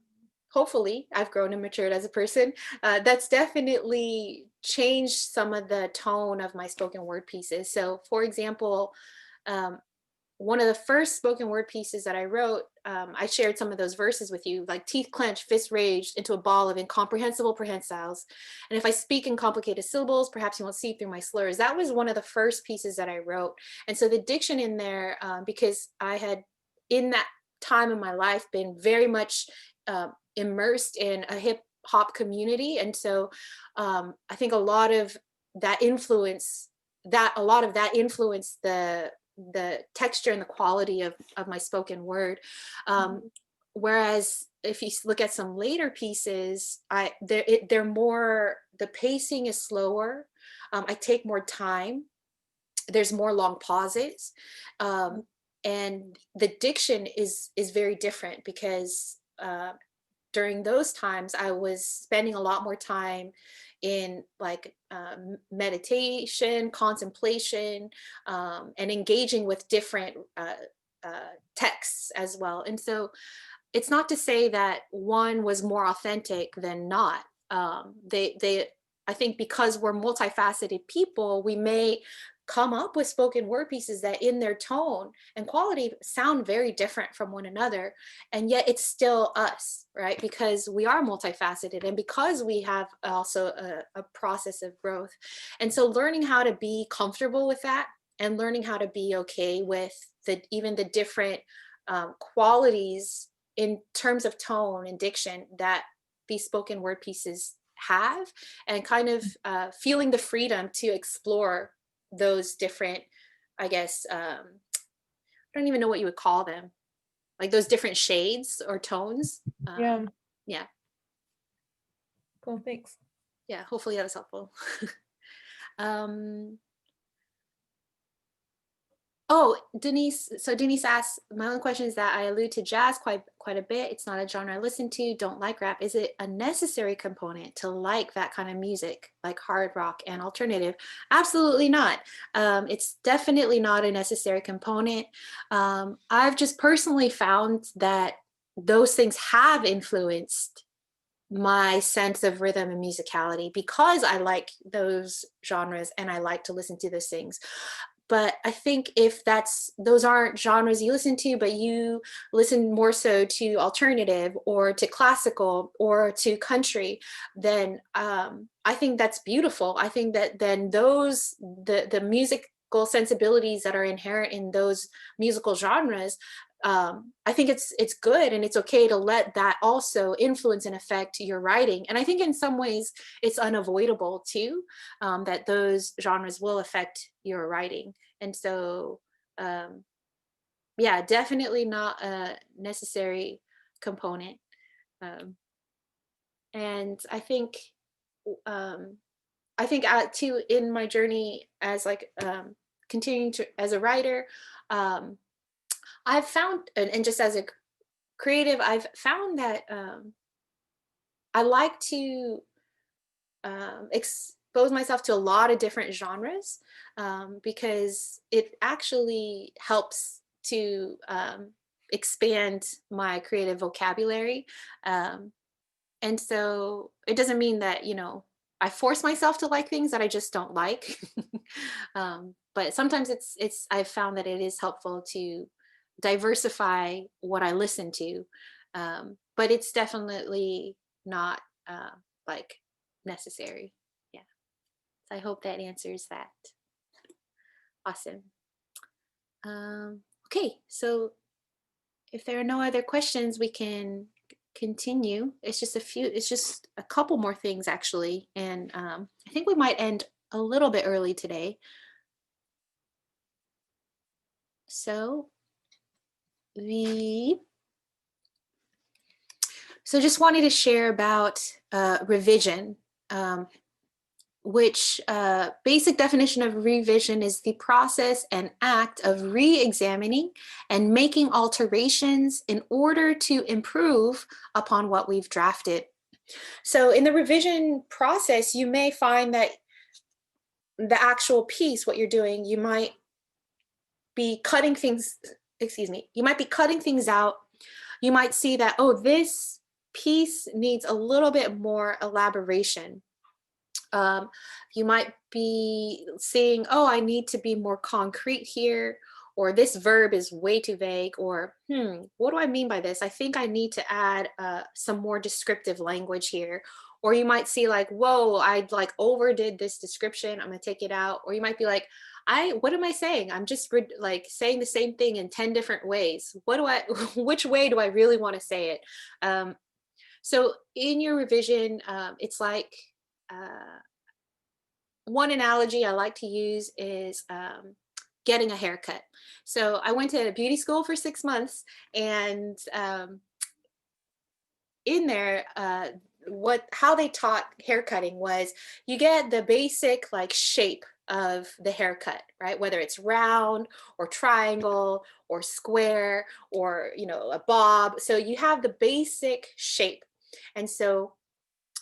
hopefully I've grown and matured as a person, that's definitely changed some of the tone of my spoken word pieces. So for example, um one of the first spoken word pieces that I wrote, I shared some of those verses with you, like teeth clenched, fists raged into a ball of incomprehensible prehensiles. And if I speak in complicated syllables, perhaps you won't see through my slurs. That was one of the first pieces that I wrote. And so the diction in there, because I had in that time in my life been very much immersed in a hip hop community. And so I think a lot of that influence, a lot of that influenced the texture and the quality of my spoken word. Whereas if you look at some later pieces, they're more, the pacing is slower. I take more time. There's more long pauses. and the diction is very different because during those times I was spending a lot more time in like meditation, contemplation, and engaging with different texts as well. And so it's not to say that one was more authentic than not. They I think because we're multifaceted people, we may come up with spoken word pieces that in their tone and quality sound very different from one another, and yet it's still us, right? Because we are multifaceted and because we have also a process of growth. And so learning how to be comfortable with that and learning how to be okay with the even the different qualities in terms of tone and diction that these spoken word pieces have, and kind of feeling the freedom to explore those different, I guess, I don't even know what you would call them, like those different shades or tones. Yeah. Yeah. Cool. Thanks. Yeah. Hopefully that was helpful. um, Oh, Denise. So Denise asked, my own question is that I allude to jazz quite a bit. It's not a genre I listen to, don't like rap. Is it a necessary component to like that kind of music, like hard rock and alternative? Absolutely not. It's definitely not a necessary component. I've just personally found that those things have influenced my sense of rhythm and musicality because I like those genres and I like to listen to those things. But I think if those aren't genres you listen to, but you listen more so to alternative or to classical or to country, then I think that's beautiful. I think that then the musical sensibilities that are inherent in those musical genres, I think it's good and it's okay to let that also influence and affect your writing. And I think in some ways it's unavoidable too, that those genres will affect your writing. And so, yeah, definitely not a necessary component. Um, and um, I think too in my journey as like continuing to as a writer, um, I've found, and just as a creative, I've found that I like to expose myself to a lot of different genres, because it actually helps to expand my creative vocabulary. Um, and so it doesn't mean that, I force myself to like things that I just don't like. But sometimes I've found that it is helpful to diversify what I listen to. But it's definitely not like necessary. Yeah. So I hope that answers that. Awesome. Okay, so if there are no other questions, we can continue. It's just a couple more things actually. And I think we might end a little bit early today. So just wanted to share about revision, which basic definition of revision is the process and act of re-examining and making alterations in order to improve upon what we've drafted. So in the revision process, you may find that the actual piece, what you're doing, you might be cutting things, you might be cutting things out. You might see that, oh, this piece needs a little bit more elaboration. You might be seeing, oh, I need to be more concrete here, or this verb is way too vague, or what do I mean by this? I think I need to add some more descriptive language here. Or you might see like, whoa, I like overdid this description, I'm gonna take it out. Or you might be like, what am I saying? I'm just like saying the same thing in 10 different ways. Which way do I really want to say it? So in your revision, it's like, one analogy I like to use is getting a haircut. So I went to beauty school for 6 months, and in there, how they taught haircutting was you get the basic like shape of the haircut, right? Whether it's round or triangle or square or, a bob. So you have the basic shape. And so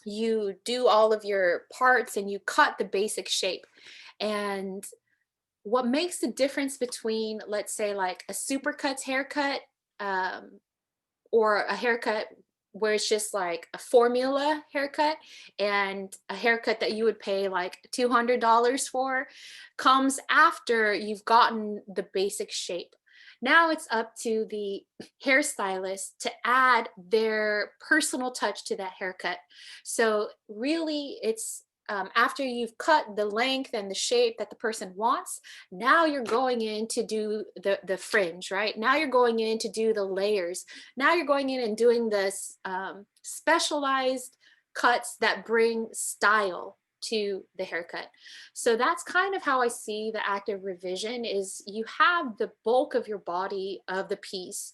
you do all of your parts and you cut the basic shape. And what makes the difference between, let's say, like a supercuts haircut, um, or a haircut where it's just like a formula haircut, and a haircut that you would pay like $200 for, comes after you've gotten the basic shape. Now it's up to the hairstylist to add their personal touch to that haircut. So really, it's after you've cut the length and the shape that the person wants, now you're going in to do the fringe, right? Now you're going in to do the layers. Now you're going in and doing this specialized cuts that bring style to the haircut. So that's kind of how I see the active revision. Is you have the bulk of your body of the piece.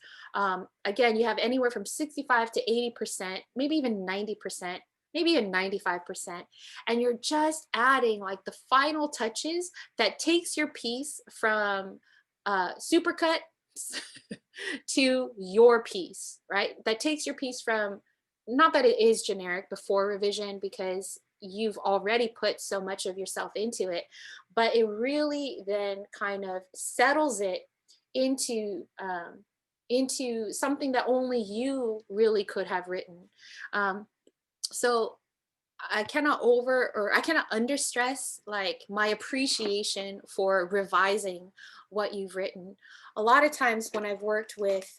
Again, you have anywhere from 65 to 80%, maybe even 90%, maybe even 95%. And you're just adding like the final touches that takes your piece from supercut to your piece, right? That takes your piece from, not that it is generic before revision, because you've already put so much of yourself into it, but it really then kind of settles it into something that only you really could have written. So I cannot understress like my appreciation for revising what you've written. A lot of times when I've worked with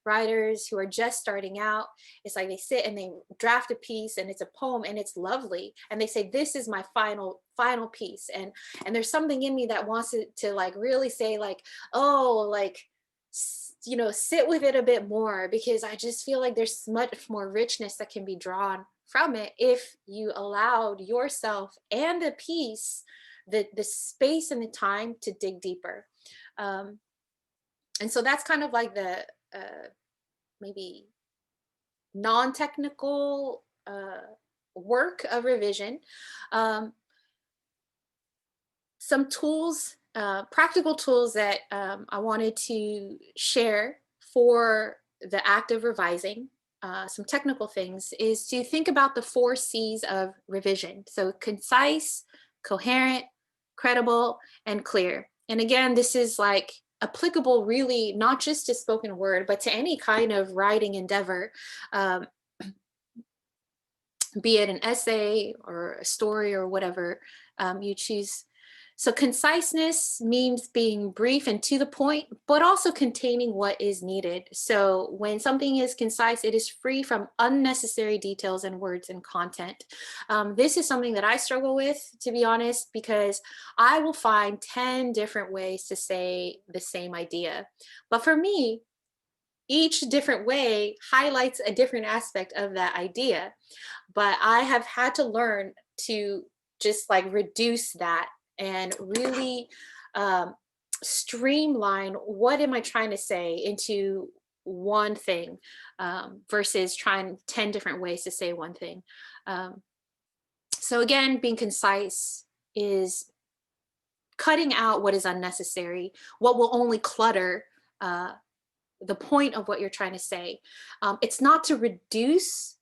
writers who are just starting out, it's like they sit and they draft a piece and it's a poem and it's lovely, and they say, this is my final piece. And there's something in me that wants to like really say like, oh, like, sit with it a bit more, because I just feel like there's much more richness that can be drawn from it if you allowed yourself and the piece the space and the time to dig deeper. And so that's kind of like the maybe non-technical work of revision. Some tools, practical tools that I wanted to share for the act of revising, some technical things, is to think about the 4 C's of revision. So concise, coherent, credible, and clear. And again, this is like applicable really not just to spoken word, but to any kind of writing endeavor, um, be it an essay or a story or whatever you choose. So conciseness means being brief and to the point, but also containing what is needed. So when something is concise, it is free from unnecessary details and words and content. This is something that I struggle with, to be honest, because I will find 10 different ways to say the same idea. But for me, each different way highlights a different aspect of that idea. But I have had to learn to just like reduce that and really streamline what am I trying to say into one thing, versus trying 10 different ways to say one thing. So again, being concise is cutting out what is unnecessary, what will only clutter the point of what you're trying to say. It's not to reduce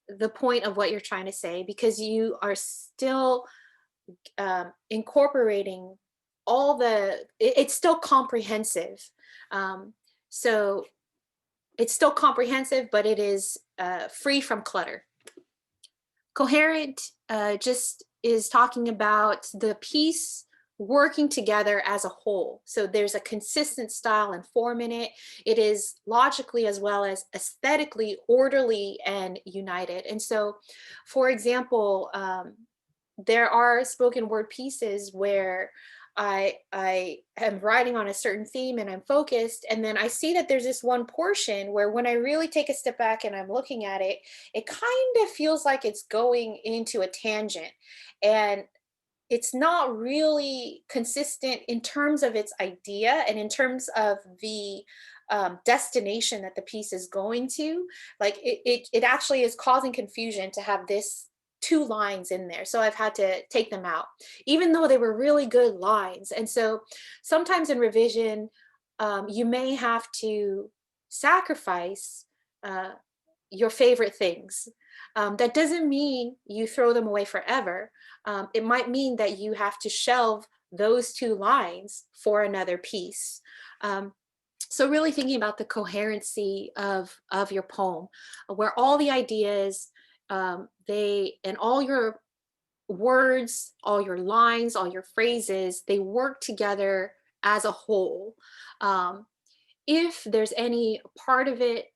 the point of what you're trying to say, because you are still incorporating it's still comprehensive. So it's still comprehensive, but it is free from clutter. Coherent just is talking about the piece working together as a whole. So there's a consistent style and form in it. It is logically as well as aesthetically orderly and united. And so, for example, there are spoken word pieces where I am writing on a certain theme and I'm focused, and then I see that there's this one portion where when I really take a step back and I'm looking at it, it kind of feels like it's going into a tangent, and it's not really consistent in terms of its idea and in terms of the destination that the piece is going to. Like it actually is causing confusion to have this 2 lines in there. So I've had to take them out, even though they were really good lines. And so sometimes in revision, you may have to sacrifice your favorite things. That doesn't mean you throw them away forever. It might mean that you have to shelve those 2 lines for another piece. So really thinking about the coherency of your poem, where all the ideas, and all your words, all your lines, all your phrases, they work together as a whole. Um, if there's any part of it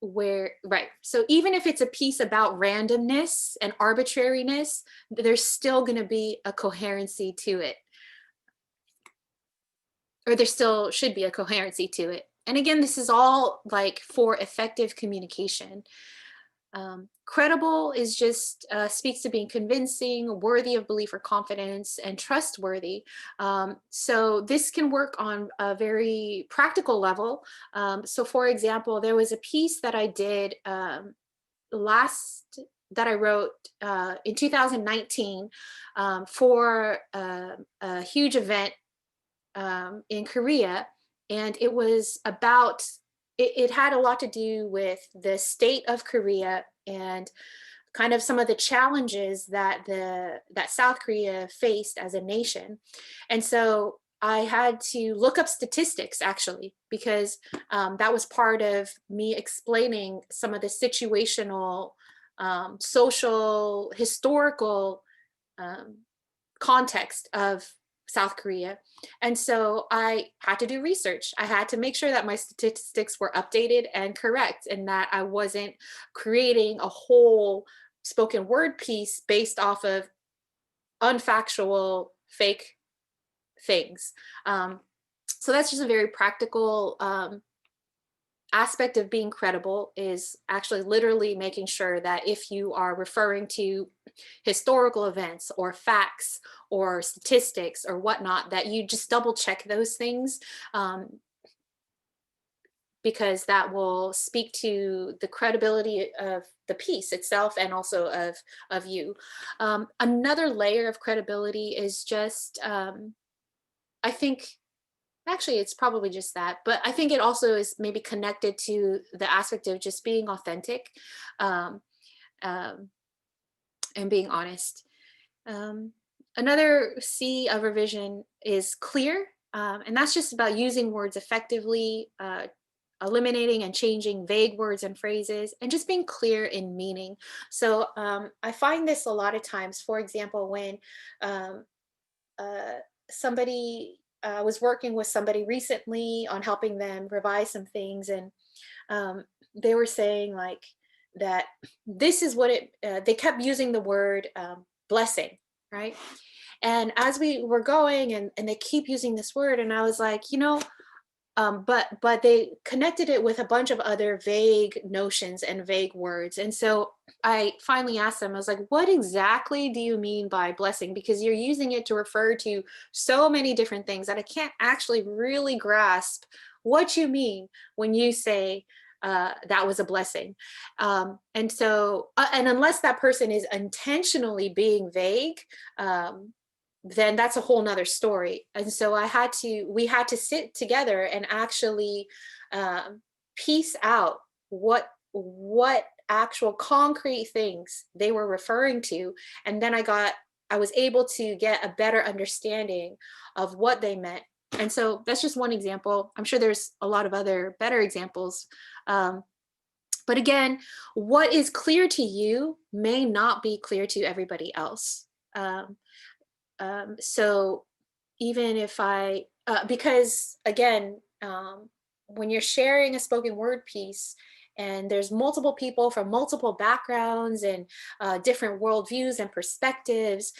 where, right, so even if it's a piece about randomness and arbitrariness, there's still going to be a coherency to it, or there still should be a coherency to it. And again, this is all like for effective communication. Credible is just speaks to being convincing, worthy of belief or confidence, and trustworthy. So this can work on a very practical level. So for example, there was a piece that I did that I wrote in 2019 for a huge event in Korea, and it was about it had a lot to do with the state of Korea and kind of some of the challenges that South Korea faced as a nation. And so I had to look up statistics actually, because that was part of me explaining some of the situational, social, historical context of South Korea. And so I had to do research. I had to make sure that my statistics were updated and correct, and that I wasn't creating a whole spoken word piece based off of unfactual, fake things. So that's just a very practical aspect of being credible, is actually literally making sure that if you are referring to historical events or facts or statistics or whatnot, that you just double check those things, because that will speak to the credibility of the piece itself and also of you. Another layer of credibility is just, I think, actually, it's probably just that, but I think it also is maybe connected to the aspect of just being authentic, um, um, and being honest. Um, Another C of revision is clear, and that's just about using words effectively, eliminating and changing vague words and phrases, and just being clear in meaning. So I find this a lot of times, for example, when um, uh, somebody was working with somebody recently on helping them revise some things, and they were saying like that this is what it they kept using the word blessing, right? And as we were going, and they keep using this word, and I was like, but they connected it with a bunch of other vague notions and vague words. And so I finally asked them, I was like, what exactly do you mean by blessing? Because you're using it to refer to so many different things that I can't actually really grasp what you mean when you say that was a blessing. And so, and unless that person is intentionally being vague, then that's a whole nother story. And so we had to sit together and actually piece out what actual concrete things they were referring to. And then I was able to get a better understanding of what they meant. And so that's just one example. I'm sure there's a lot of other better examples. But again, what is clear to you may not be clear to everybody else. So even if because again, when you're sharing a spoken word piece and there's multiple people from multiple backgrounds and different worldviews and perspectives,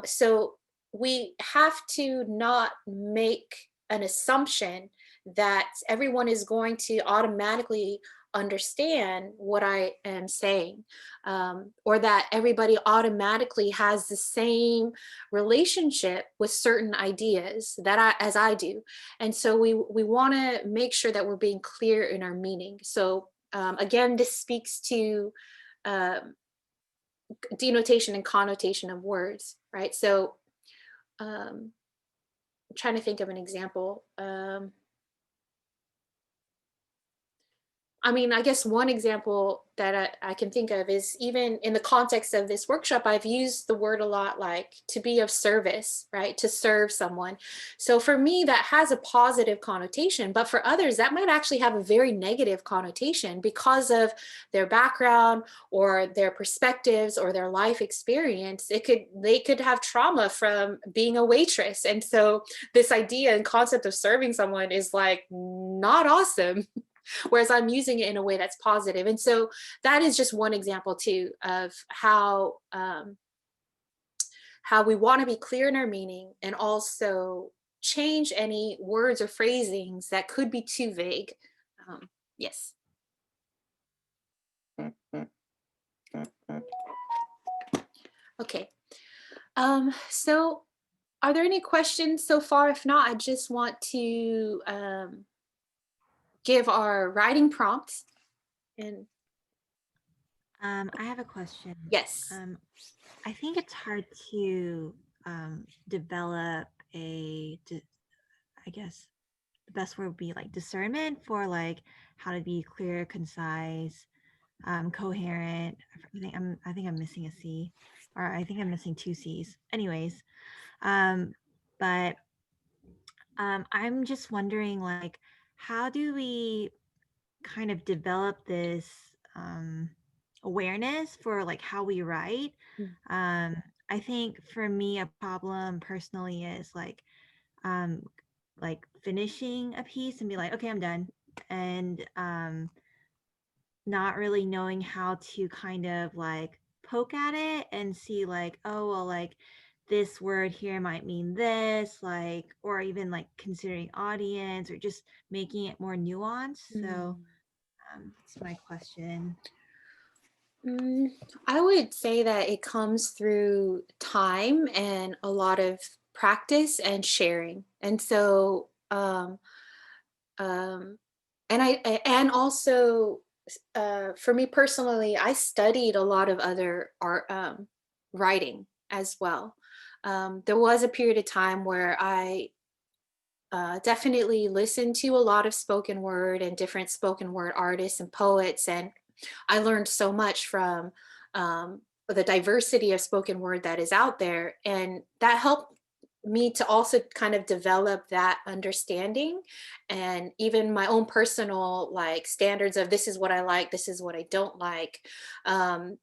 so we have to not make an assumption that everyone is going to automatically understand what I am saying, or that everybody automatically has the same relationship with certain ideas as I do. And so we want to make sure that we're being clear in our meaning. So again, this speaks to um, denotation and connotation of words, right? So I'm trying to think of an example. I mean, I guess one example that I can think of is even in the context of this workshop, I've used the word a lot, like to be of service, right? To serve someone. So for me, that has a positive connotation, but for others, that might actually have a very negative connotation because of their background or their perspectives or their life experience. They could have trauma from being a waitress. And so this idea and concept of serving someone is like not awesome. Whereas I'm using it in a way that's positive. And so that is just one example too of how we want to be clear in our meaning and also change any words or phrasings that could be too vague. Yes. Okay. So are there any questions so far? If not, I just want to give our writing prompts. And I have a question. yes. I think it's hard to develop I guess the best word would be like discernment for like how to be clear, concise, coherent. I think I'm missing a C, or I think I'm missing two C's. Anyways, um, but I'm just wondering like how do we kind of develop this awareness for like how we write. Mm. I think for me a problem personally is um like finishing a piece and be like, okay, I'm done, and not really knowing how to kind of like poke at it and see like, oh well, like this word here might mean this, like, or even like considering audience or just making it more nuanced. So that's my question. I would say that it comes through time and a lot of practice and sharing. And so, um, and also for me personally, I studied a lot of other art writing as well. There was a period of time where I definitely listened to a lot of spoken word and different spoken word artists and poets, and I learned so much from the diversity of spoken word that is out there. And that helped me to also kind of develop that understanding and even my own personal like standards of this is what I like, this is what I don't like. Um,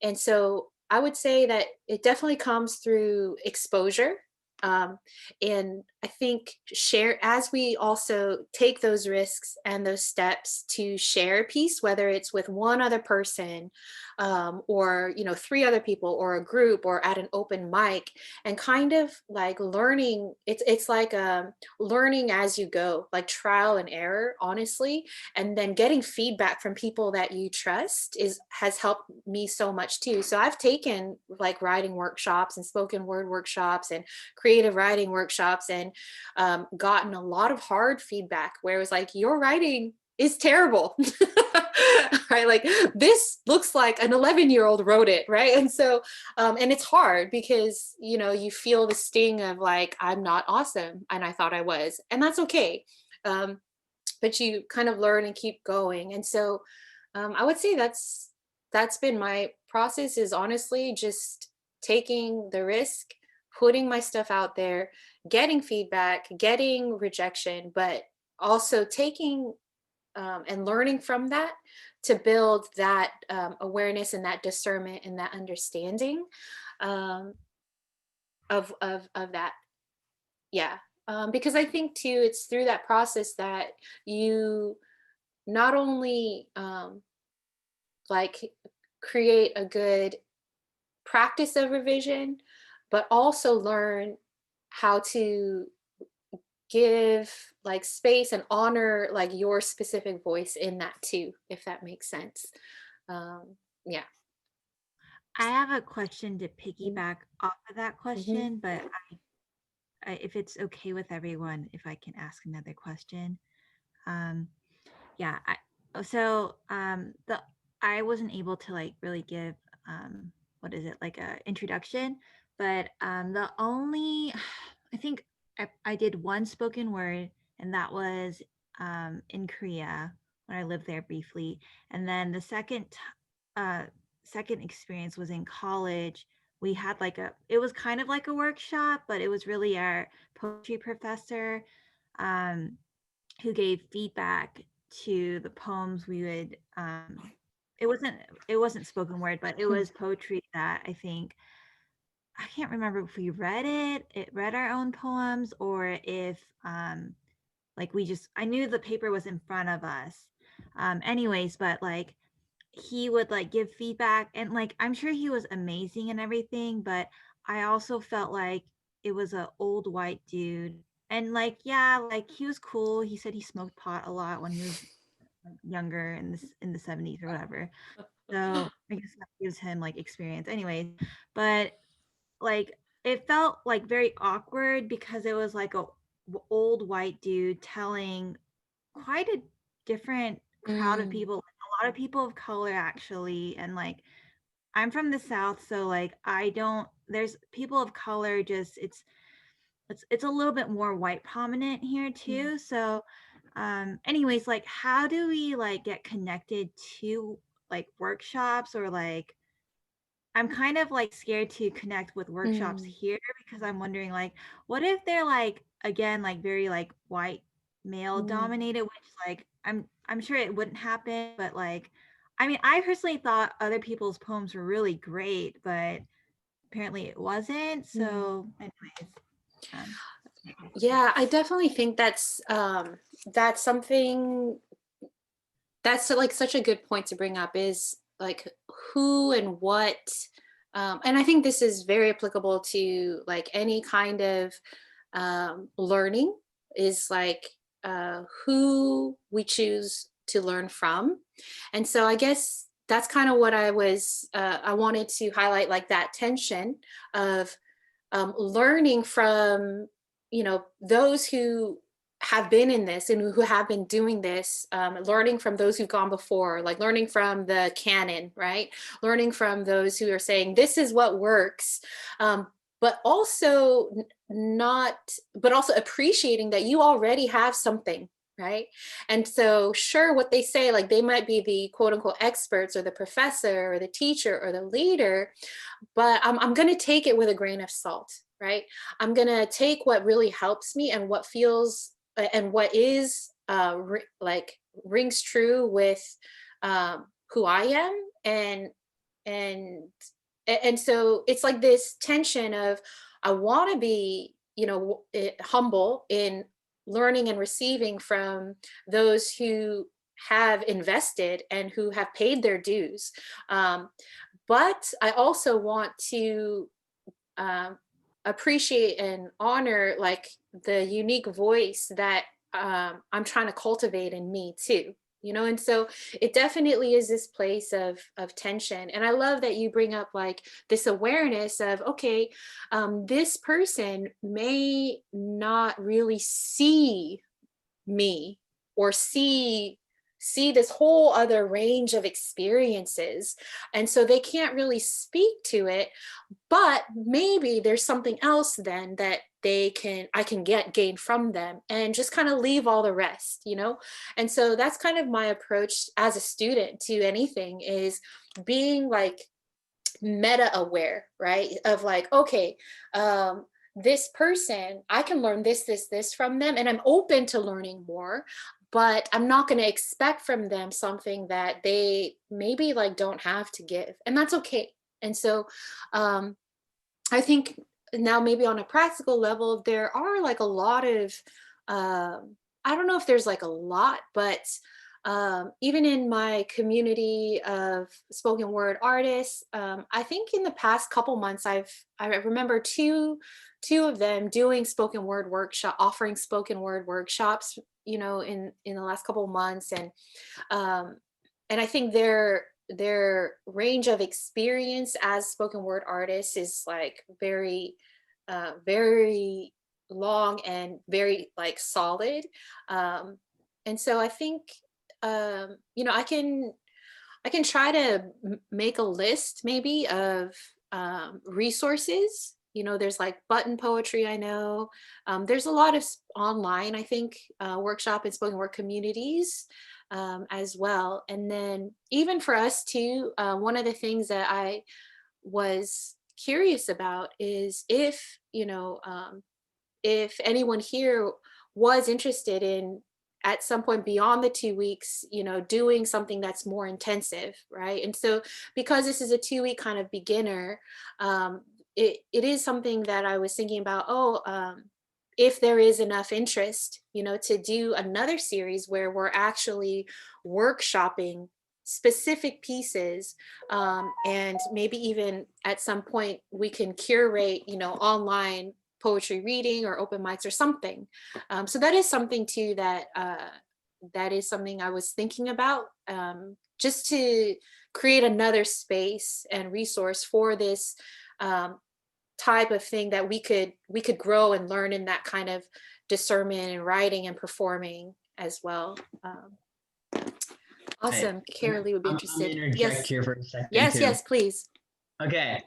and so I would say that it definitely comes through exposure. Um, and I think share as we also take those risks and those steps to share a piece, whether it's with one other person or three other people or a group or at an open mic, and kind of like learning. It's like learning as you go, like trial and error, honestly, and then getting feedback from people that you trust has helped me so much too. So I've taken like writing workshops and spoken word workshops and creative writing workshops and gotten a lot of hard feedback where it was like, your writing is terrible. Right, like this looks like an 11-year-old wrote it, right? And so and it's hard because you feel the sting of like, I'm not awesome and I thought I was, and that's okay. But you kind of learn and keep going. And so I would say that's been my process, is honestly just taking the risk, putting my stuff out there, getting feedback, getting rejection, but also taking and learning from that to build that awareness and that discernment and that understanding um, of that. Yeah. Because I think too, it's through that process that you not only like create a good practice of revision, but also learn how to give like space and honor like your specific voice in that too, if that makes sense. Yeah. I have a question to Mhm. piggyback off of that Mhm. question, but if it's okay with everyone, if I can ask another question. Um, yeah, the I wasn't able to like really give what is it, like a introduction. But the only, I think I did one spoken word, and that was in Korea when I lived there briefly. And then the second experience was in college. We had like it was kind of like a workshop, but it was really our poetry professor um, who gave feedback to the poems we would it wasn't it wasn't spoken word, but it was poetry that I think, I can't remember if we read our own poems, or if like we just, I knew the paper was in front of us. Anyways, but like he would like give feedback, and like I'm sure he was amazing and everything, but I also felt like it was a old white dude. And like, yeah, like he was cool. He said he smoked pot a lot when he was younger in the 70s or whatever. So I guess that gives him like experience anyways. But like it felt like very awkward because it was like a old white dude telling quite a different crowd of people, a lot of people of color actually. And like I'm from the South, so like I don't, there's people of color, just it's a little bit more white prominent here too. So anyways, like how do we like get connected to like workshops, or like I'm kind of like scared to connect with workshops here because I'm wondering like what if they're like again like very like white male dominated, which like I'm sure it wouldn't happen, but like I mean I personally thought other people's poems were really great, but apparently it wasn't. So anyways, um, Yeah, I definitely think that's something that's like such a good point to bring up, is like who and what. And I think this is very applicable to like any kind of learning, is like who we choose to learn from. And so I guess that's kind of what I wanted to highlight, like that tension of learning from, those who have been in this and who have been doing this, learning from those who've gone before, like learning from the canon, right? Learning from those who are saying this is what works, but also not, but also appreciating that you already have something, right? And so, sure, what they say, like they might be the quote unquote experts or the professor or the teacher or the leader, but I'm going to take it with a grain of salt, right? I'm going to take what really helps me and what feels and what is like rings true with who I am. And and so it's like this tension of I want to be, humble in learning and receiving from those who have invested and who have paid their dues. But I also want to um, appreciate and honor like the unique voice that I'm trying to cultivate in me too. And so it definitely is this place of tension. And I love that you bring up like this awareness of, okay, this person may not really see me or see this whole other range of experiences, and so they can't really speak to it, but maybe there's something else then that I can gain from them, and just kind of leave all the rest. And so that's kind of my approach as a student to anything, is being like meta aware, right? Of like, okay, this person, I can learn this from them, and I'm open to learning more, but I'm not going to expect from them something that they maybe like don't have to give, and that's okay. And so I think now maybe on a practical level, there are like a lot of, I don't know if there's like a lot, but even in my community of spoken word artists, I think in the past couple months, I remember two of them doing spoken word offering spoken word workshops, in the last couple of months. Um, and I think their range of experience as spoken word artists is like very long and very like solid. And so I think I I can try to make a list maybe of resources. You know, there's like button poetry, I know. There's a lot of online, I think, workshop and spoken word communities as well. And then even for us too, one of the things that I was curious about is if, if anyone here was interested in at some point beyond the 2 weeks, doing something that's more intensive, right? And so because this is a 2 week kind of beginner, it is something that I was thinking about, if there is enough interest, to do another series where we're actually workshopping specific pieces, and maybe even at some point we can curate, online poetry reading or open mics or something. So that is something too that is something I was thinking about, just to create another space and resource for this type of thing that we could grow and learn in that kind of discernment and writing and performing as well. Hey, Awesome. Carolee would be I'm gonna interested. interject Yes, here for a second yes, too. yes, please. Okay,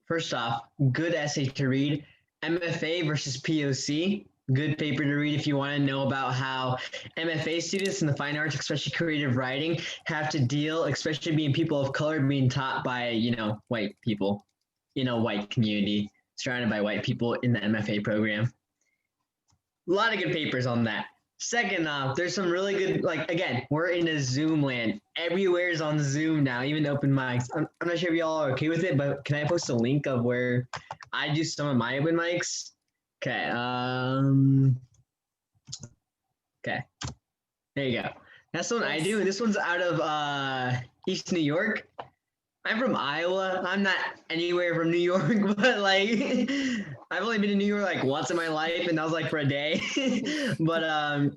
first off, good essay to read. MFA versus POC. Good paper to read if you want to know about how MFA students in the fine arts, especially creative writing, have to deal, especially being people of color, being taught by, white people in a white community, surrounded by white people in the MFA program. A lot of good papers on that. Second off, there's some really good, like, again, we're in a Zoom land. Everywhere is on Zoom now, even open mics. I'm not sure if y'all are okay with it, but can I post a link of where I do some of my open mics? Okay. Okay. There you go. That's the one I do. And this one's out of East New York. I'm from Iowa. I'm not anywhere from New York, but like I've only been to New York like once in my life, and that was like for a day. But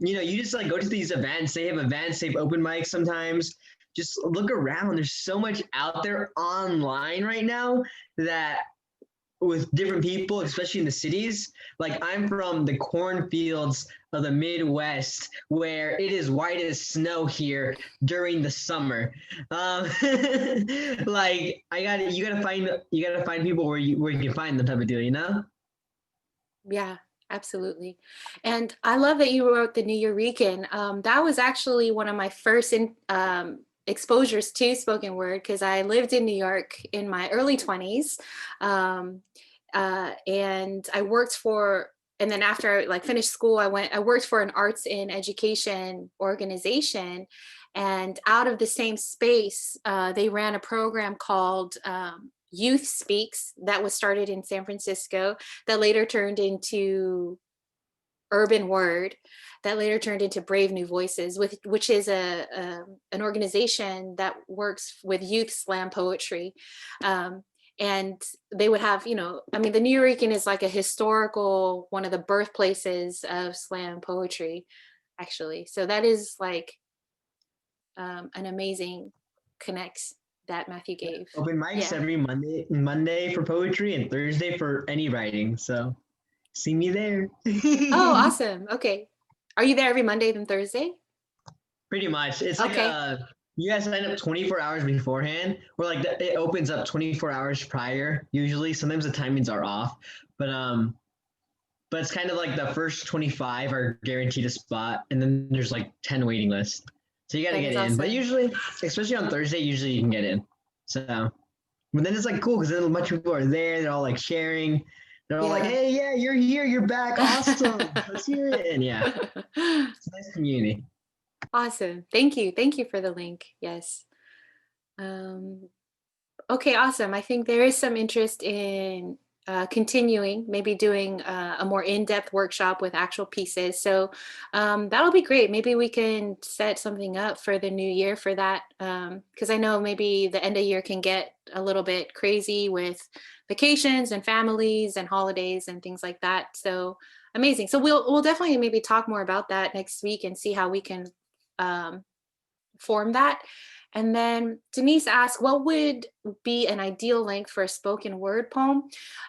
you just like go to these events. They have events, they have open mics sometimes. Just look around. There's so much out there online right now that with different people, especially in the cities. Like I'm from the cornfields of the Midwest, where it is white as snow here during the summer. Like you gotta find people where you can find them type of deal. Yeah, absolutely. And I love that you wrote the New Eurekan. That was actually one of my first exposures to spoken word because I lived in New York in my early 20s. And I worked and then after I like finished school, I worked for an arts in education organization. And out of the same space, they ran a program called Youth Speaks that was started in San Francisco that later turned into Urban Word, that later turned into Brave New Voices, which is an organization that works with youth slam poetry. And they would have, the New Eurekan is like a historical, one of the birthplaces of slam poetry, actually. So that is like an amazing connect that Matthew gave. Open mics Yeah. every Monday for poetry and Thursday for any writing. So see me there. Oh, awesome. Okay. Are you there every Monday and Thursday? Pretty much. It's like Okay. you guys sign up 24 hours beforehand, or like it opens up 24 hours prior. Usually, sometimes the timings are off, but it's kind of like the first 25 are guaranteed a spot, and then there's like 10 waiting lists. So you got to That get is in. But awesome. usually, especially on Thursday, usually you can get in. So, but then it's like cool because then a bunch of people are there. They're all like sharing. They're all like, Yeah. "Hey, yeah, you're here. You're back. Awesome. Let's hear it." And yeah, it's a nice community. Awesome. Thank you. Thank you for the link. Yes. Okay, awesome. I think there is some interest in continuing, maybe doing a more in-depth workshop with actual pieces. So that'll be great. Maybe we can set something up for the new year for that. Because I know maybe the end of year can get a little bit crazy with vacations and families and holidays and things like that. So amazing. So we'll definitely maybe talk more about that next week and see how we can form that. And then Denise asked, what would be an ideal length for a spoken word poem?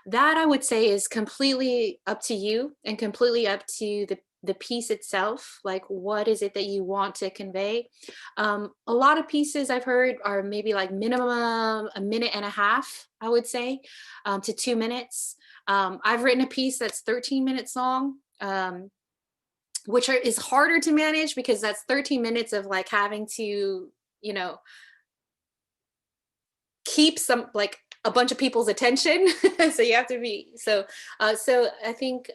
That I would say is completely up to you and completely up to the piece itself, like what is it that you want to convey. A lot of pieces I've heard are maybe like minimum a minute and a half, I would say, to 2 minutes. I've written a piece that's 13 minutes long, which is harder to manage because that's 13 minutes of like having to, you know, keep some like a bunch of people's attention. So you have to be so I think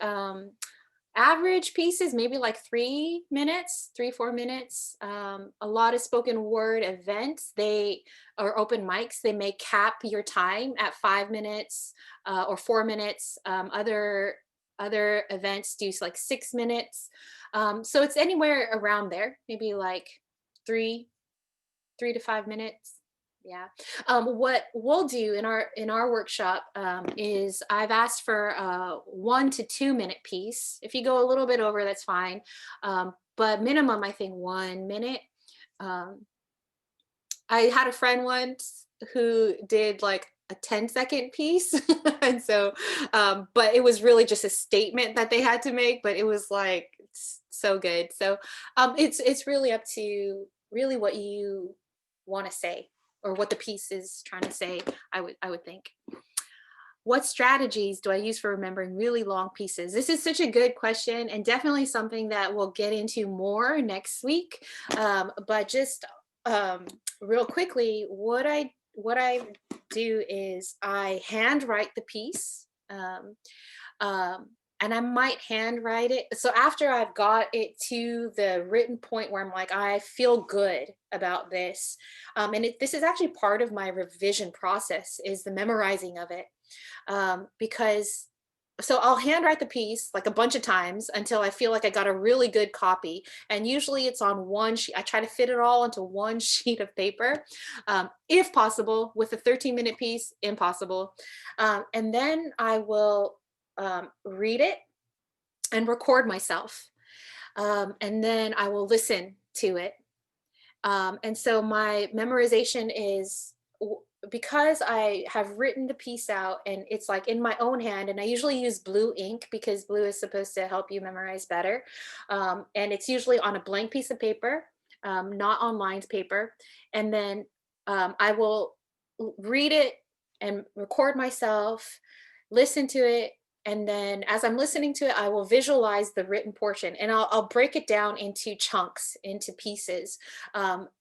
average pieces maybe like 3 minutes, 3 4 minutes. A lot of spoken word events, they or open mics, they may cap your time at 5 minutes or 4 minutes. Other events do like 6 minutes. So it's anywhere around there, maybe like 3 to 5 minutes. Yeah. What we'll do in our workshop is I've asked for a 1 to 2 minute piece. If you go a little bit over, that's fine. But minimum, I think 1 minute. Um, I had a friend once who did like a 10-second piece. And so, but it was really just a statement that they had to make, but it was like so good. So it's really up to really what you want to say or what the piece is trying to say, I would think. What strategies do I use for remembering really long pieces? This is such a good question and definitely something that we'll get into more next week. But just real quickly, what I do is I handwrite the piece. And I might handwrite it. So after I've got it to the written point where I'm like, I feel good about this. This is actually part of my revision process is the memorizing of it. Because so I'll handwrite the piece like a bunch of times until I feel like I got a really good copy. And usually it's on one sheet. I try to fit it all into one sheet of paper, if possible. With a 13-minute piece, impossible. And then I will read it and record myself. And then I will listen to it. And so my memorization is because I have written the piece out and it's like in my own hand, and I usually use blue ink because blue is supposed to help you memorize better. And it's usually on a blank piece of paper, not on lined paper. And then I will read it and record myself, listen to it. And then as I'm listening to it, I will visualize the written portion and I'll break it down into chunks, into pieces,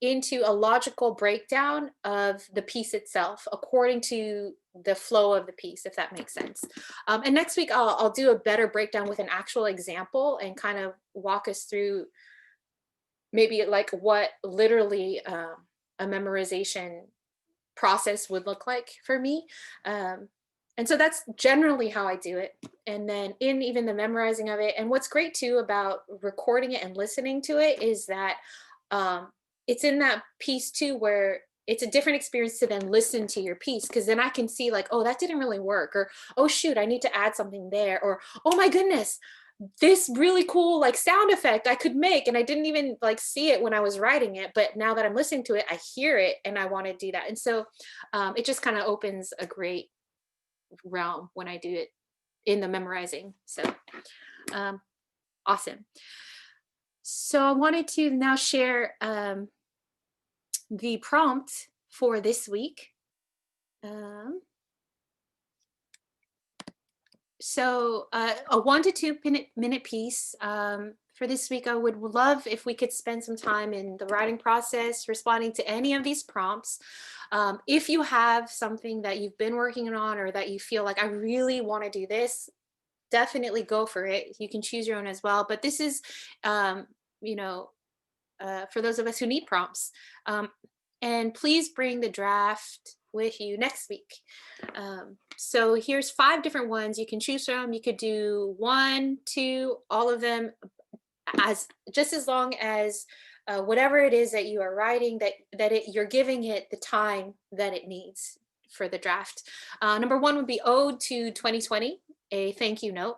into a logical breakdown of the piece itself, according to the flow of the piece, if that makes sense. And next week, I'll do a better breakdown with an actual example and kind of walk us through maybe like what literally a memorization process would look like for me. And so that's generally how I do it. And then in even the memorizing of it, and what's great too about recording it and listening to it is that it's in that piece too where it's a different experience to then listen to your piece, because then I can see like, oh, that didn't really work, or oh shoot, I need to add something there, or oh my goodness, this really cool like sound effect I could make and I didn't even like see it when I was writing it, but now that I'm listening to it, I hear it and I want to do that. And so it just kind of opens a great realm when I do it in the memorizing. So awesome. So I wanted to now share the prompt for this week. So a 1 to 2 minute piece for this week. I would love if we could spend some time in the writing process, responding to any of these prompts. If you have something that you've been working on or that you feel like I really want to do this, definitely go for it. You can choose your own as well. But this is, you know, for those of us who need prompts. And please bring the draft with you next week. So here's 5 different ones you can choose from. You could do 1, 2, all of them, as just as long as whatever it is that you are writing, you're giving it the time that it needs for the draft. Number 1 would be Ode to 2020, a thank you note.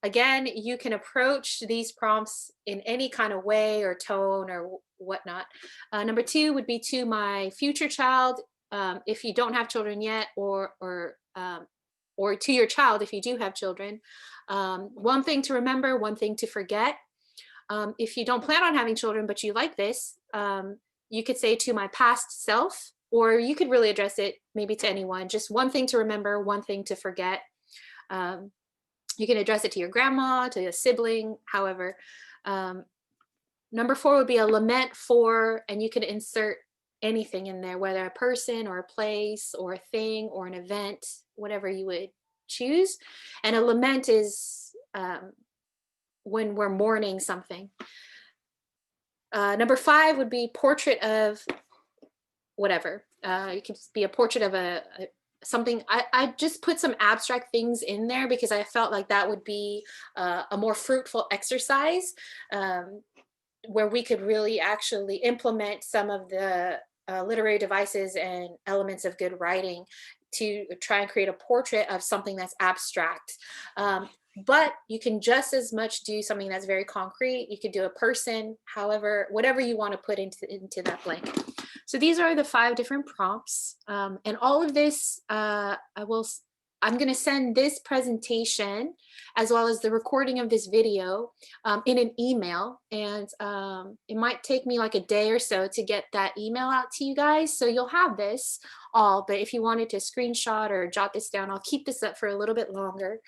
Again, you can approach these prompts in any kind of way or tone or whatnot. Number 2 would be to my future child, if you don't have children yet, or to your child if you do have children. One thing to remember, one thing to forget. If you don't plan on having children, but you like this, you could say to my past self, or you could really address it maybe to anyone. Just one thing to remember, one thing to forget. You can address it to your grandma, to a sibling, however. Number 4 would be a lament for, and you could insert anything in there, whether a person or a place or a thing or an event, whatever you would choose. And a lament is when we're mourning something. Number 5 would be portrait of whatever. It could be a portrait of something. I just put some abstract things in there because I felt like that would be a more fruitful exercise, where we could really actually implement some of the literary devices and elements of good writing to try and create a portrait of something that's abstract. But you can just as much do something that's very concrete. You could do a person, however, whatever you want to put into that blank. So these are the 5 different prompts. And all of this, I'm going to send this presentation as well as the recording of this video in an email. And it might take me like a day or so to get that email out to you guys. So you'll have this all, but if you wanted to screenshot or jot this down, I'll keep this up for a little bit longer.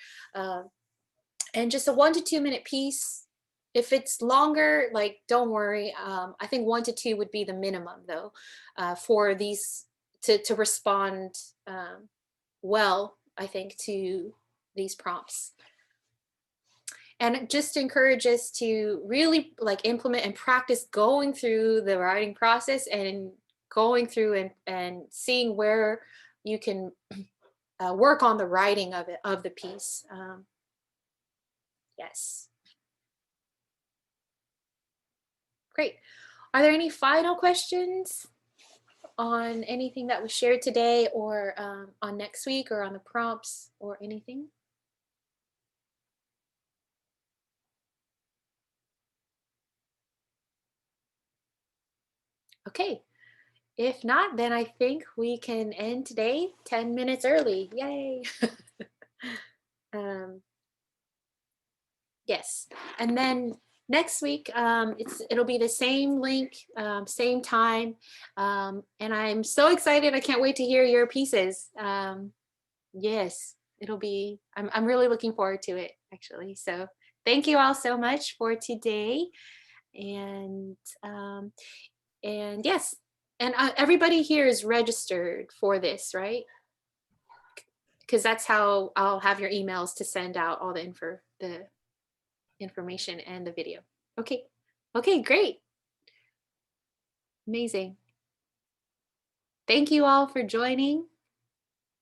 And just a 1 to 2 minute piece. If it's longer, like, don't worry. I think 1 to 2 would be the minimum though, for these to respond well, I think, to these prompts. And it just encourages to really like implement and practice going through the writing process and going through and seeing where you can work on the writing of the piece. Yes. Great. Are there any final questions on anything that was shared today, or on next week, or on the prompts, or anything? Okay. If not, then I think we can end today 10 minutes early. Yay. Yes. And then next week, it'll be the same link, same time. And I'm so excited. I can't wait to hear your pieces. Yes, I'm really looking forward to it, actually. So thank you all so much for today. And yes, and everybody here is registered for this, right? Because that's how I'll have your emails to send out all the information and the video. Okay. Okay, great. Amazing. Thank you all for joining.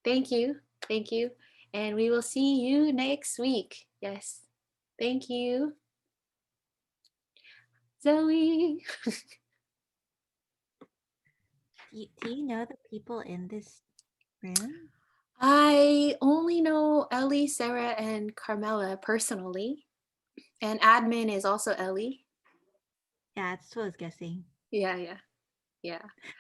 Thank you. Thank you. And we will see you next week. Yes. Thank you. Zoe. Do you know the people in this room? I only know Ellie, Sarah, and Carmela personally. And admin is also Ellie. Yeah, that's what I was guessing. Yeah.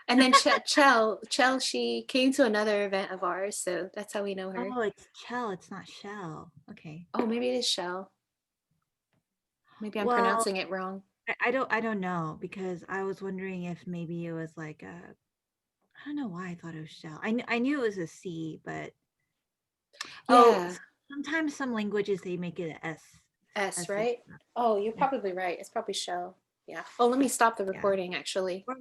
And then Chell, she came to another event of ours, so that's how we know her. Oh, it's Chell. It's not Shell. Okay. Oh, maybe it is Shell. Maybe I'm Well, pronouncing it wrong. I don't know, because I was wondering if maybe it was like I don't know why I thought it was Shell. I knew it was a C, but Yeah. sometimes some languages they make it an S. S, right? Oh, you're probably right. It's probably Shell. Yeah. Oh, let me stop the recording actually. Or